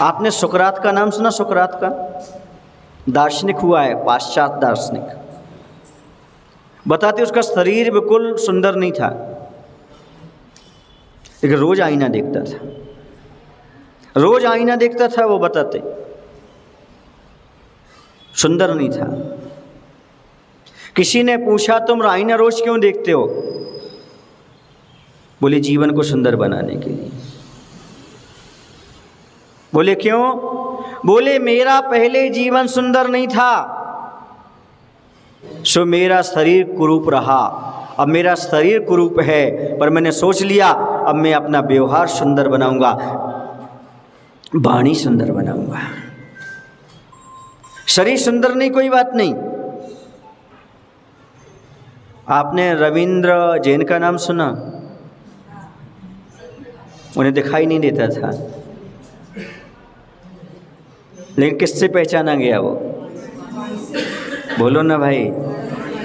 आपने सुकरात का नाम सुना? सुकरात का दार्शनिक हुआ है, पाश्चात्य दार्शनिक। बताते उसका शरीर बिल्कुल सुंदर नहीं था, लेकिन रोज आईना देखता था, रोज आईना देखता था। वो बताते सुंदर नहीं था। किसी ने पूछा, तुम आईना रोज क्यों देखते हो? बोले, जीवन को सुंदर बनाने के लिए। बोले क्यों? बोले, मेरा पहले जीवन सुंदर नहीं था, सो मेरा शरीर कुरूप रहा। अब मेरा शरीर कुरूप है, पर मैंने सोच लिया अब मैं अपना व्यवहार सुंदर बनाऊंगा, वाणी सुंदर बनाऊंगा। शरीर सुंदर नहीं, कोई बात नहीं। आपने रविंद्र जैन का नाम सुना? उन्हें दिखाई नहीं देता था, लेकिन किससे पहचाना गया वो? बोलो ना भाई,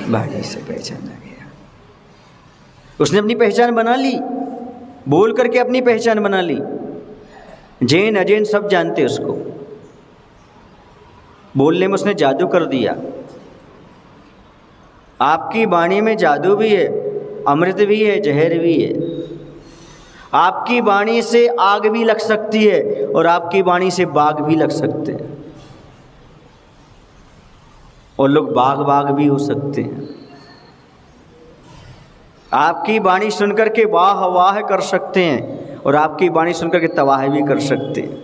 वाणी से पहचाना गया। उसने अपनी पहचान बना ली, बोल करके अपनी पहचान बना ली। जैन अजैन सब जानते उसको, बोलने में उसने जादू कर दिया। आपकी वाणी में जादू भी है, अमृत भी है, जहर भी है। आपकी वाणी से आग भी लग सकती है और आपकी वाणी से बाघ भी लग सकते हैं, और लोग बाघ भी हो सकते हैं। आपकी वाणी सुनकर के वाह वाह कर सकते हैं और आपकी वाणी सुनकर के तबाह भी कर सकते हैं।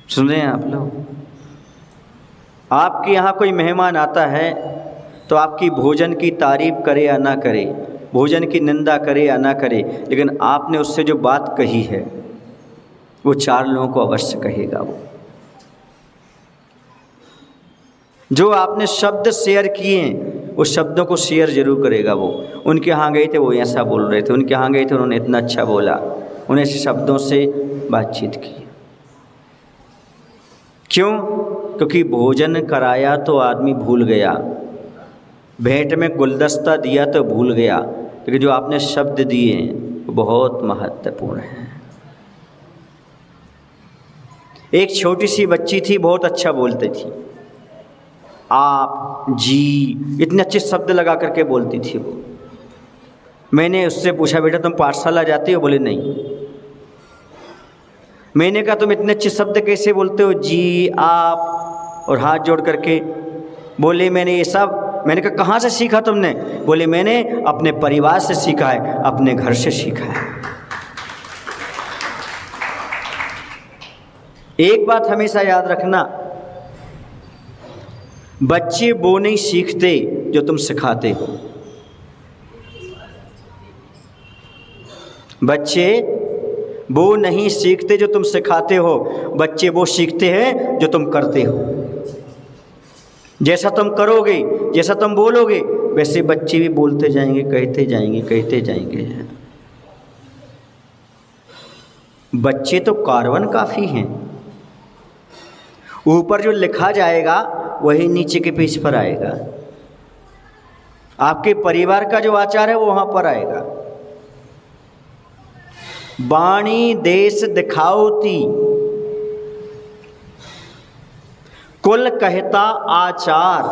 सुन रहे हैं आप लोग? आपके यहाँ कोई मेहमान आता है तो आपकी भोजन की तारीफ करे या ना करे, भोजन की निंदा करे या ना करे, लेकिन आपने उससे जो बात कही है वो 4 लोगों को अवश्य कहेगा। वो जो आपने शब्द शेयर किए हैं, उस शब्दों को शेयर जरूर करेगा। वो उनके यहाँ गए थे, वो ऐसा बोल रहे थे, उनके यहाँ गए थे, उन्होंने इतना अच्छा बोला, उन्हें ऐसे शब्दों से बातचीत की। क्यों? क्योंकि भोजन कराया तो आदमी भूल गया, भेंट में गुलदस्ता दिया तो भूल गया, लेकिन जो आपने शब्द दिए हैं वो बहुत महत्वपूर्ण है। एक छोटी सी बच्ची थी, बहुत अच्छा बोलती थी, आप, जी, इतने अच्छे शब्द लगा करके बोलती थी वो। मैंने उससे पूछा, बेटा तुम पाठशाला जाती हो? बोले नहीं। मैंने कहा, तुम इतने अच्छे शब्द कैसे बोलते हो, जी, आप और हाथ जोड़ करके? बोले, मैंने ये सब। मैंने कहा, कहाँ से सीखा तुमने? बोले, मैंने अपने परिवार से सीखा है, अपने घर से सीखा है। एक बात हमेशा याद रखना, बच्चे वो नहीं सीखते जो तुम सिखाते हो। बच्चे वो नहीं सीखते जो तुम सिखाते हो, बच्चे वो सीखते हैं जो तुम करते हो। जैसा तुम करोगे, जैसा तुम बोलोगे, वैसे बच्चे भी बोलते जाएंगे, कहते जाएंगे, कहते जाएंगे। बच्चे तो कार्बन काफ़ी हैं, ऊपर जो लिखा जाएगा वही नीचे के पेज पर आएगा। आपके परिवार का जो आचार है वो वहाँ पर आएगा। वाणी देश दिखाओती, कुल कहता आचार,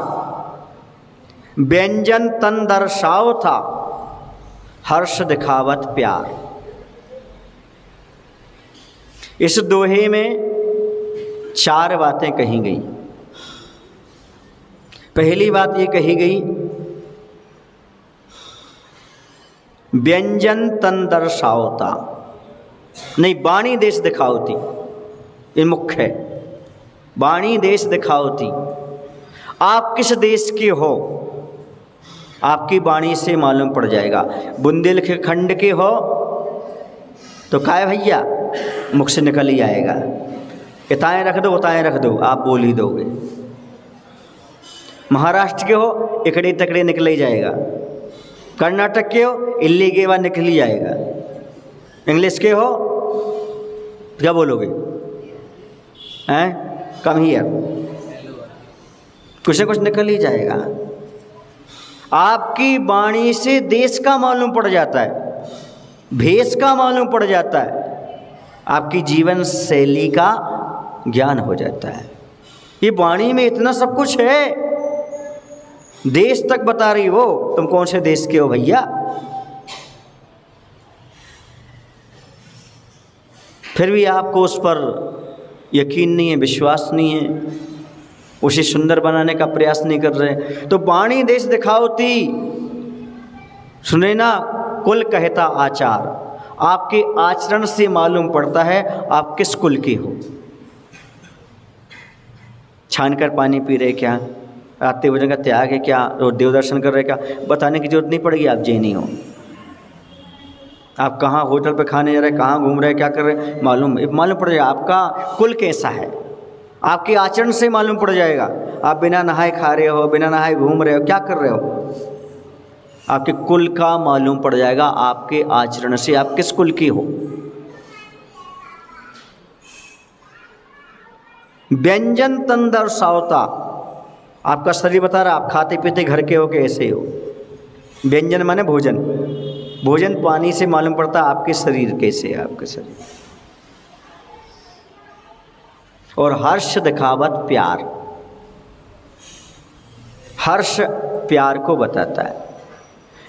व्यंजन तन दर्शाओ था, हर्ष दिखावत प्यार। इस दोहे में 4 बातें कही गई। पहली बात ये कही गई, व्यंजन तन दर्शाओता, नहीं वाणी देश दिखाओती, ये मुख्य है। वाणी देश दिखाओती, आप किस देश के हो आपकी वाणी से मालूम पड़ जाएगा। बुंदेलखंड के हो तो काय भैया मुख से निकल ही आएगा, इताएँ रख दो उताएँ रख दो, आप बोल ही दोगे। महाराष्ट्र के हो इकड़े तकड़े निकल ही जाएगा। कर्नाटक के हो इल्ली के बाद निकल ही जाएगा। इंग्लिश के हो क्या बोलोगे, हैं कम ही है, कुछ न कुछ निकल ही जाएगा। आपकी वाणी से देश का मालूम पड़ जाता है, भेष का मालूम पड़ जाता है, आपकी जीवन शैली का ज्ञान हो जाता है। ये वाणी में इतना सब कुछ है, देश तक बता रही हो, तुम कौन से देश के हो भैया। फिर भी आपको उस पर यकीन नहीं है, विश्वास नहीं है, उसे सुंदर बनाने का प्रयास नहीं कर रहे। तो वाणी देश दिखाओती, सुने ना कुल कहता आचार, आपके आचरण से मालूम पड़ता है आप किस कुल के हो। छान कर पानी पी रहे क्या, आते भोजन का त्याग है क्या, रोज देव दर्शन कर रहे क्या, बताने की जरूरत नहीं पड़ेगी आप जैनी हो। आप कहाँ होटल पे खाने जा रहे, कहाँ घूम रहे, क्या कर रहे, मालूम पड़ जाएगा आपका कुल कैसा है। आपके आचरण से मालूम पड़ जाएगा। आप बिना नहाए खा रहे हो, बिना नहाए घूम रहे हो, क्या कर रहे हो, आपके कुल का मालूम पड़ जाएगा आपके आचरण से, आप किस कुल की हो। व्यंजन तन दर्शाओता, आपका शरीर बता रहा आप खाते पीते घर के हो कि ऐसे हो। व्यंजन माने भोजन, भोजन पानी से मालूम पड़ता आपके शरीर कैसे है, आपके शरीर। और हर्ष दिखावत प्यार, हर्ष प्यार को बताता है।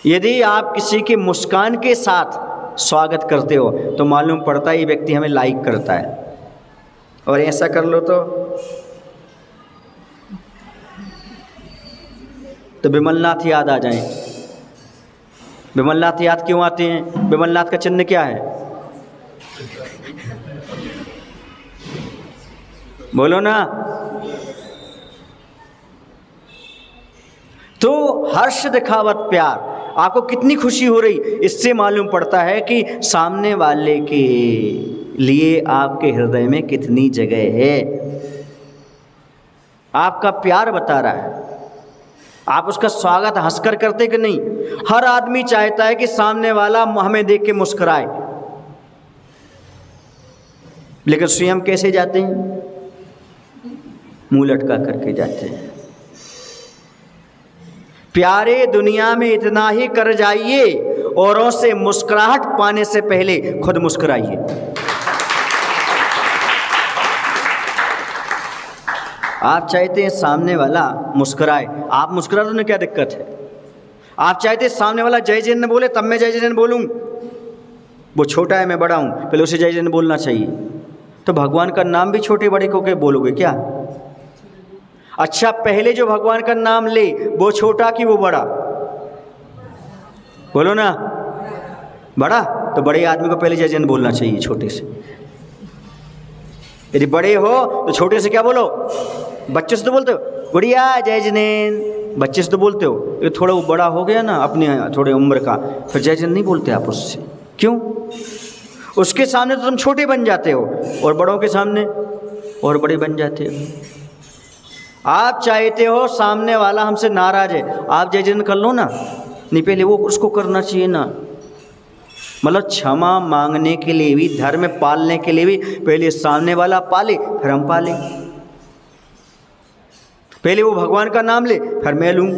यदि आप किसी की मुस्कान के साथ स्वागत करते हो तो मालूम पड़ता है ये व्यक्ति हमें लाइक करता है। और ऐसा कर लो तो विमलनाथ याद आ जाएं। विमलनाथ याद क्यों आते हैं, विमलनाथ का चिन्ह क्या है, बोलो ना। तो हर्ष दिखावत प्यार, आपको कितनी खुशी हो रही इससे मालूम पड़ता है कि सामने वाले के लिए आपके हृदय में कितनी जगह है। आपका प्यार बता रहा है। आप उसका स्वागत हंसकर करते कि नहीं। हर आदमी चाहता है कि सामने वाला हमें देख के मुस्कुराए, लेकिन स्वयं कैसे जाते हैं, मुंह लटका करके जाते हैं। प्यारे दुनिया में इतना ही कर जाइए, औरों से मुस्कुराहट पाने से पहले खुद मुस्कुराइए। आप चाहते हैं सामने वाला मुस्कुराए, आप मुस्कुरा दो, क्या दिक्कत है। आप चाहते हैं सामने वाला जय जैन बोले तब मैं जय जैन बोलूं, वो छोटा है मैं बड़ा हूं, पहले उसे जय जैन बोलना चाहिए। तो भगवान का नाम भी छोटे बड़े को के बोलोगे क्या। अच्छा पहले जो भगवान का नाम ले वो छोटा कि वो बड़ा, बोलो ना। बड़ा, तो बड़े आदमी को पहले जय जैन बोलना चाहिए छोटे से। यदि बड़े हो तो छोटे से क्या बोलो, बच्चे से तो बोलते हो गुड़िया जय जैन, बच्चे से तो बोलते हो। ये थोड़ा वो बड़ा हो गया ना अपने थोड़े उम्र का, फिर जय जैन नहीं बोलते आप उससे। क्यों, उसके सामने तो तुम छोटे बन जाते हो और बड़ों के सामने और बड़े बन जाते हो। आप चाहते हो सामने वाला हमसे नाराज है, आप जय जैन कर लो ना, नहीं पहले वो उसको करना चाहिए ना। मतलब क्षमा मांगने के लिए भी, धर्म पालने के लिए भी पहले सामने वाला पाले फिर हम पाले। पहले वो भगवान का नाम ले फिर मैं लूँ।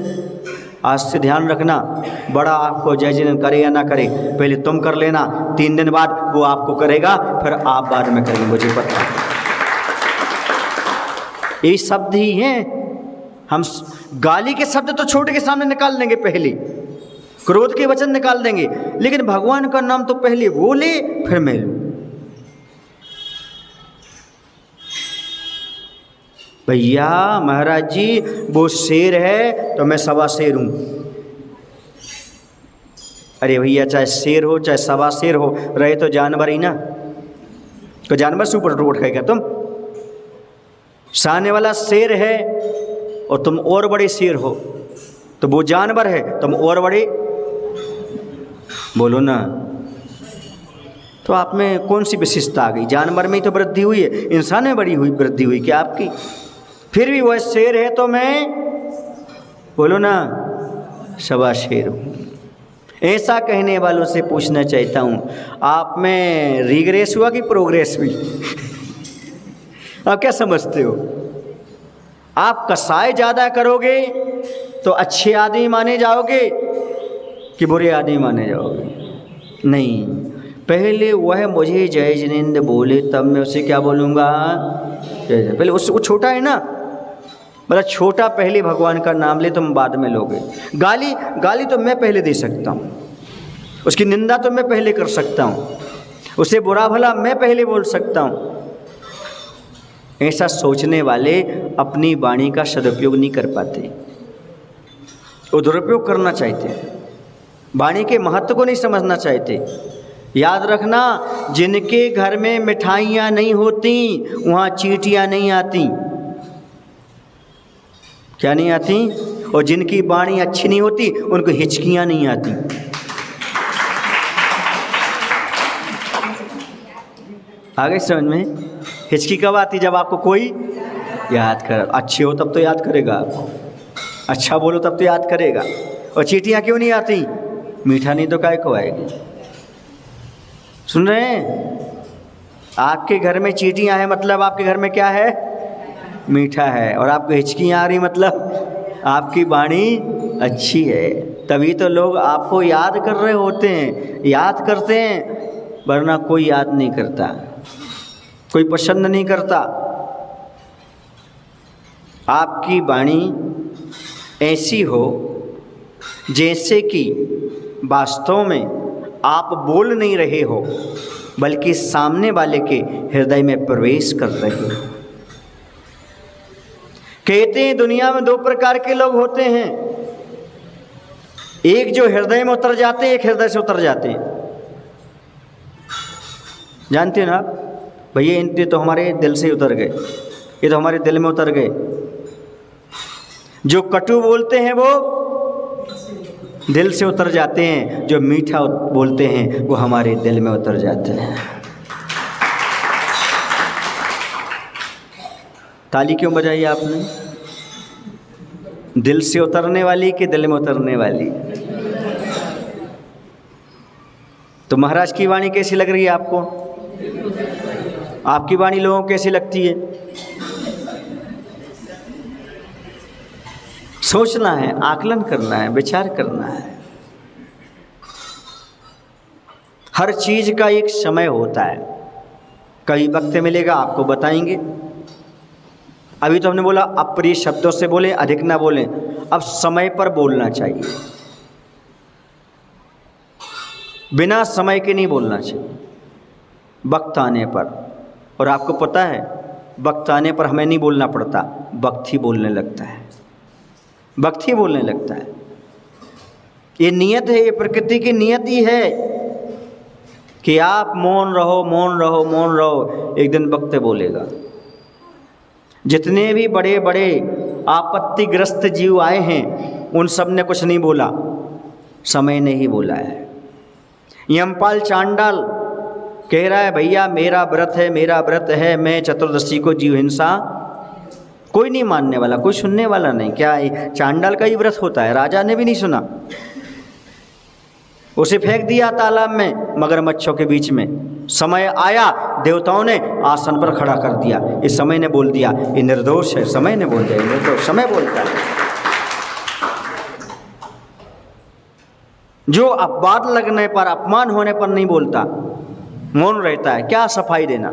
आज से ध्यान रखना, बड़ा आपको जय जैन करे या ना करे, पहले तुम कर लेना, 3 दिन बाद वो आपको करेगा, फिर आप बाद में करेंगे, मुझे पता है। ये शब्द ही हैं, हम गाली के शब्द तो छोटे के सामने निकाल देंगे, पहले क्रोध के वचन निकाल देंगे, लेकिन भगवान का नाम तो पहले बोले फिर मैं लूँ। भैया महाराज जी वो शेर है तो मैं सवा शेर हूँ। अरे भैया चाहे शेर हो चाहे सवा शेर हो, रहे तो जानवर ही ना। तो जानवर से ऊपर उठ गए क्या तुम? सामने वाला शेर है और तुम और बड़े शेर हो, तो वो जानवर है तुम और बड़े, बोलो ना। तो आप में कौन सी विशेषता आ गई? जानवर में ही तो वृद्धि हुई है, इंसान में बड़ी हुई वृद्धि हुई क्या आपकी? फिर भी वह शेर है तो मैं, बोलो ना, सवा शेर हूँ। ऐसा कहने वालों से पूछना चाहता हूँ, आप में रिग्रेस हुआ कि प्रोग्रेस हुई? आप क्या समझते हो? आप कसाई ज़्यादा करोगे तो अच्छे आदमी माने जाओगे कि बुरे आदमी माने जाओगे? नहीं, पहले वह मुझे जय जिनेंद्र बोले तब मैं उसे क्या बोलूँगा? जय। पहले वो छोटा है ना, मतलब छोटा पहले भगवान का नाम ले, तुम बाद में लोगे। गाली तो मैं पहले दे सकता हूँ, उसकी निंदा तो मैं पहले कर सकता हूँ, उसे बुरा भला मैं पहले बोल सकता हूँ। ऐसा सोचने वाले अपनी वाणी का सदुपयोग नहीं कर पाते, वो दुरुपयोग करना चाहते, वाणी के महत्व को नहीं समझना चाहते। याद रखना, जिनके घर में मिठाइयाँ नहीं होती वहाँ चींटियाँ नहीं आती। क्या नहीं आती? और जिनकी वाणी अच्छी नहीं होती उनको हिचकियाँ नहीं आती। आगे समझ में? हिचकी कब आती? जब आपको कोई याद कर, अच्छे हो तब तो याद करेगा आपको, अच्छा बोलो तब तो याद करेगा। और चींटियाँ क्यों नहीं आती? मीठा नहीं तो काय को आएगी। सुन रहे हैं? आपके घर में चींटियाँ हैं मतलब आपके घर में क्या है? मीठा है। और आपको हिचकियाँ आ रही मतलब आपकी वाणी अच्छी है, तभी तो लोग आपको याद कर रहे होते हैं, याद करते हैं, वरना कोई याद नहीं करता, कोई पसंद नहीं करता। आपकी वाणी ऐसी हो जैसे कि वास्तव में आप बोल नहीं रहे हो, बल्कि सामने वाले के हृदय में प्रवेश कर रहे हो। कहते हैं दुनिया में दो प्रकार के लोग होते हैं, एक जो हृदय में उतर जाते हैं, एक हृदय से उतर जाते हैं। जानते हैं ना भैया, इनके तो हमारे दिल से उतर गए, ये तो हमारे दिल में उतर गए। जो कटु बोलते हैं वो दिल से उतर जाते हैं, जो मीठा बोलते हैं वो हमारे दिल में उतर जाते हैं। ताली क्यों बजाई आपने? दिल से उतरने वाली कि दिल में उतरने वाली? तो महाराज की वाणी कैसी लग रही है आपको? आपकी वाणी लोगों को कैसी लगती है? सोचना है, आकलन करना है, विचार करना है। हर चीज का एक समय होता है, कई वक्त मिलेगा आपको बताएंगे। अभी तो हमने बोला अप्रिय शब्दों से बोले, अधिक ना बोलें। अब समय पर बोलना चाहिए, बिना समय के नहीं बोलना चाहिए, वक्त आने पर। और आपको पता है वक्त आने पर हमें नहीं बोलना पड़ता, वक्त ही बोलने लगता है, वक्त ही बोलने लगता है। ये नियत है, ये प्रकृति की नियत ही है कि आप मौन रहो, मौन रहो, मौन रहो, एक दिन वक्त बोलेगा। जितने भी बड़े बड़े आपत्तिग्रस्त जीव आए हैं उन सब ने कुछ नहीं बोला, समय ने ही बोला है। यमपाल चांडाल कह रहा है भैया मेरा व्रत है, मेरा व्रत है, मैं चतुर्दशी को जीव हिंसा, कोई नहीं मानने वाला, कोई सुनने वाला नहीं। क्या चांडाल का ही व्रत होता है? राजा ने भी नहीं सुना, उसे फेंक दिया तालाब में मगरमच्छों के बीच में। समय आया, देवताओं ने आसन पर खड़ा कर दिया, इस समय ने बोल दिया ये निर्दोष है, समय ने बोल दिया ये निर्दोष, समय बोलता है। जो अपवाद लगने पर, अपमान होने पर नहीं बोलता, मौन रहता है। क्या सफाई देना?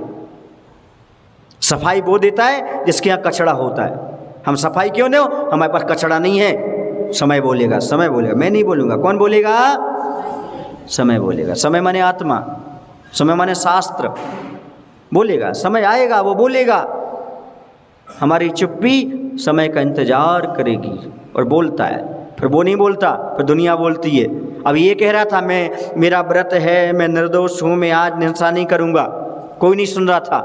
सफाई वो देता है जिसके यहाँ कचरा होता है, हम सफाई क्यों दो, हमारे पास कचरा नहीं है। समय बोलेगा, समय बोलेगा, मैं नहीं बोलूँगा। कौन बोलेगा? समय बोलेगा। समय माने आत्मा, समय माने शास्त्र बोलेगा। समय आएगा, वो बोलेगा। हमारी चुप्पी समय का इंतजार करेगी और बोलता है। फिर वो नहीं बोलता, फिर दुनिया बोलती है। अब ये कह रहा था मैं, मेरा व्रत है, मैं निर्दोष हूँ, मैं आज हिंसा नहीं करूँगा, कोई नहीं सुन रहा था।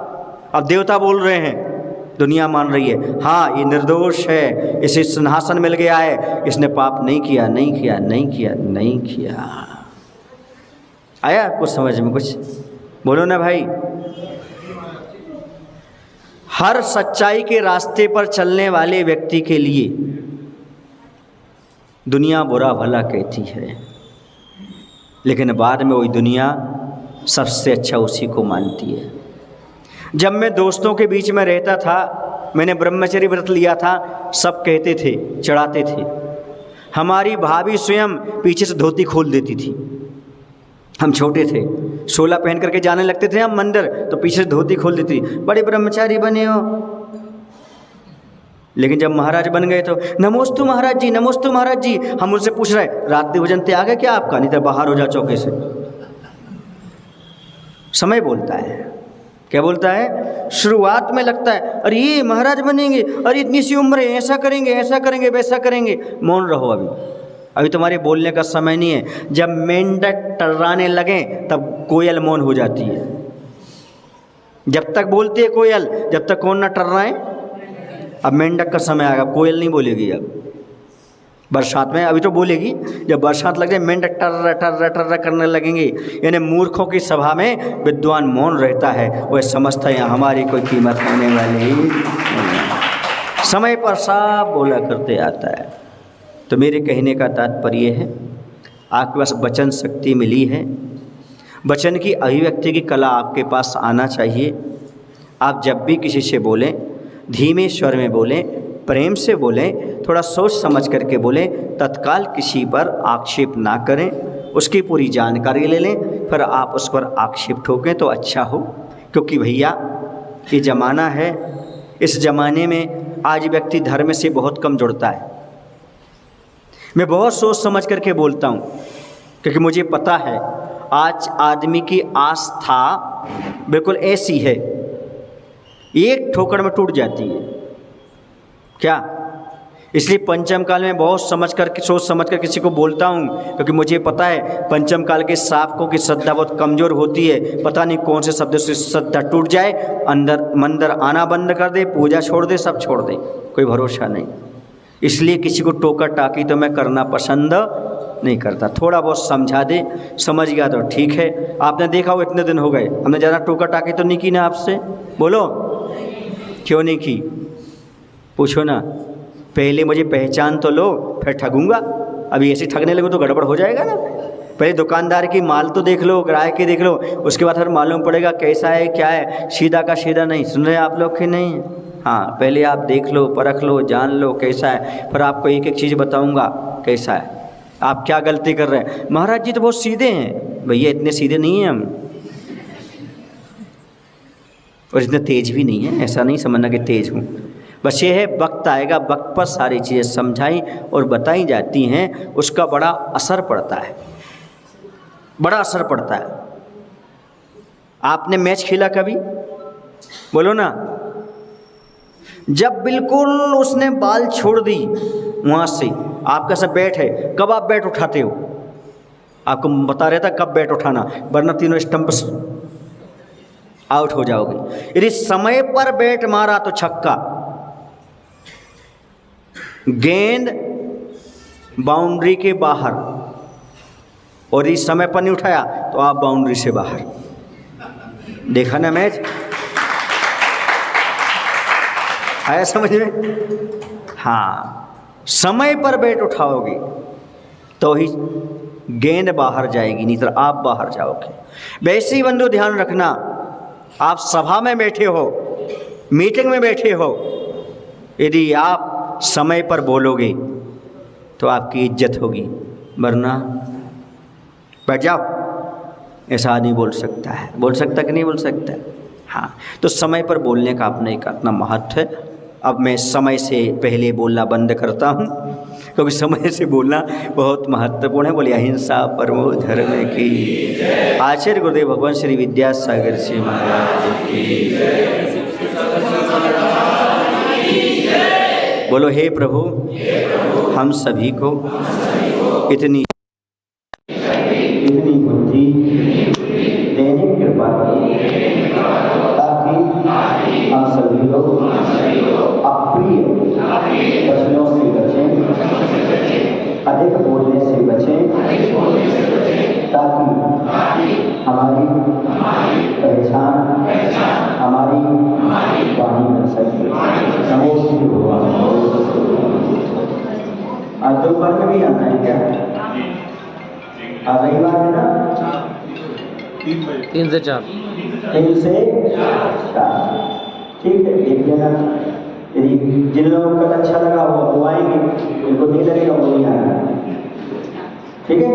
अब देवता बोल रहे हैं, दुनिया मान रही है, हाँ ये निर्दोष है, इसे सिंहासन मिल गया है, इसने पाप नहीं किया, नहीं किया, नहीं किया, नहीं किया। आया आपको समझ में कुछ? बोलो ना भाई। हर सच्चाई के रास्ते पर चलने वाले व्यक्ति के लिए दुनिया बुरा भला कहती है, लेकिन बाद में वही दुनिया सबसे अच्छा उसी को मानती है। जब मैं दोस्तों के बीच में रहता था, मैंने ब्रह्मचर्य व्रत लिया था, सब कहते थे, चढ़ाते थे। हमारी भाभी स्वयं पीछे से धोती खोल देती थी। हम छोटे थे, 16 पहन करके जाने लगते थे हम मंदिर, तो पीछे से धोती खोल देती, बड़े ब्रह्मचारी बने हो। लेकिन जब महाराज बन गए तो नमोस्तु महाराज जी, नमोस्तु महाराज जी। हम उनसे पूछ रहे, रात्रि भोजन ते आ गए क्या आपका? नहीं तो बाहर हो जा चौके से। समय बोलता है। क्या बोलता है? शुरुआत में लगता है अरे ये महाराज बनेंगे, अरे इतनी सी उम्र है, ऐसा करेंगे, ऐसा करेंगे, वैसा करेंगे। मौन रहो, अभी तुम्हारे बोलने का समय नहीं है। जब मेंढक टर्राने लगे तब कोयल मौन हो जाती है। जब तक बोलती है कोयल, जब तक कौन ना टर्राए। अब मेंढक का समय आएगा, कोयल नहीं बोलेगी। अब बरसात में, अभी तो बोलेगी, जब बरसात लग जाए मेंढक टर्र टर्र टर्र करने लगेंगे। यानी मूर्खों की सभा में विद्वान मौन रहता है, वह समझता है यहाँ हमारी कोई कीमत होने वाली नहीं। समय पर साफ बोला करते आता है। तो मेरे कहने का तात्पर्य है, आपके पास वचन शक्ति मिली है, वचन की अभिव्यक्ति की कला आपके पास आना चाहिए। आप जब भी किसी से बोलें, धीमे स्वर में बोलें, प्रेम से बोलें, थोड़ा सोच समझ करके बोलें, तत्काल किसी पर आक्षेप ना करें, उसकी पूरी जानकारी ले लें, फिर आप उस पर आक्षेप ठोकें तो अच्छा हो। क्योंकि भैया ये ज़माना है, इस ज़माने में आज व्यक्ति धर्म से बहुत कम जुड़ता है। मैं बहुत सोच समझ करके बोलता हूँ, क्योंकि मुझे पता है आज आदमी की आस्था बिल्कुल ऐसी है, एक ठोकर में टूट जाती है। क्या? इसलिए पंचम काल में बहुत सोच समझ कर किसी को बोलता हूँ, क्योंकि मुझे पता है पंचम काल के साधकों की श्रद्धा बहुत कमज़ोर होती है। पता नहीं कौन से शब्द से श्रद्धा टूट जाए, अंदर मंदिर आना बंद कर दे, पूजा छोड़ दे, सब छोड़ दे, कोई भरोसा नहीं। इसलिए किसी को टोका टाकी तो मैं करना पसंद नहीं करता। थोड़ा बहुत समझा दे, समझ गया तो ठीक है। आपने देखा हो इतने दिन हो गए, हमने ज़्यादा टोका टाकी तो नहीं की ना आपसे? बोलो क्यों नहीं की? पूछो ना। पहले मुझे पहचान तो लो, फिर ठगूंगा। अभी ऐसे ठगने लगो तो गड़बड़ हो जाएगा ना। पहले दुकानदार की माल तो देख लो, ग्राहक की देख लो, उसके बाद फिर मालूम पड़ेगा कैसा है, क्या है। सीधा का सीधा नहीं। सुन रहे आप लोग कि नहीं? हाँ, पहले आप देख लो, परख लो, जान लो कैसा है, फिर आपको एक एक चीज़ बताऊंगा कैसा है, आप क्या गलती कर रहे हैं। महाराज जी तो बहुत सीधे हैं। भैया इतने सीधे नहीं हैं हम, और इतने तेज भी नहीं है। ऐसा नहीं समझना कि तेज हूँ। बस ये है, वक्त आएगा, वक्त पर सारी चीज़ें समझाई और बताई जाती हैं, उसका बड़ा असर पड़ता है, बड़ा असर पड़ता है। आपने मैच खेला कभी? बोलो ना। जब बिल्कुल उसने बाल छोड़ दी वहाँ से, आपका सब बैट है, कब आप बैट उठाते हो? आपको बता रहता कब बैट उठाना, वरना तीनों स्टंप आउट हो जाओगे। यदि समय पर बैट मारा तो छक्का, गेंद बाउंड्री के बाहर, और इस समय पर नहीं उठाया तो आप बाउंड्री से बाहर। देखा ना मैच? आया समझ में? हाँ, समय पर बैट उठाओगे तो ही गेंद बाहर जाएगी, नहीं तो आप बाहर जाओगे। वैसे ही बंधु ध्यान रखना, आप सभा में बैठे हो, मीटिंग में बैठे हो, यदि आप समय पर बोलोगे तो आपकी इज्जत होगी, वरना बैठ जाओ, ऐसा आदमी बोल सकता है। बोल सकता कि नहीं बोल सकता? हाँ, तो समय पर बोलने का अपने एक अपना महत्व है। अब मैं समय से पहले बोलना बंद करता हूँ, क्योंकि समय से बोलना बहुत महत्वपूर्ण है। बोलिए अहिंसा परमो धर्म की। आचार्य गुरुदेव भगवान श्री विद्यासागर जी महाराज की। बोलो हे प्रभु, हम सभी को इतनी बुद्धि देने की कृपा करो, ताकि हम सभी लोग अप्रिय वचनों से बचें, अधिक बोलने से बचें, ताकि हमारी पहचान हमारी वाणी बन सके। नमो श्री भगवान। आज दोपहर में भी आना है क्या? आज रविवार है ना? 3 से 4। 3 से 4, ठीक है, देख लेना। यदि जिन लोगों को अच्छा लगा वो आएंगे, जिनको नहीं लगेगा वो नहीं आएंगे, ठीक है।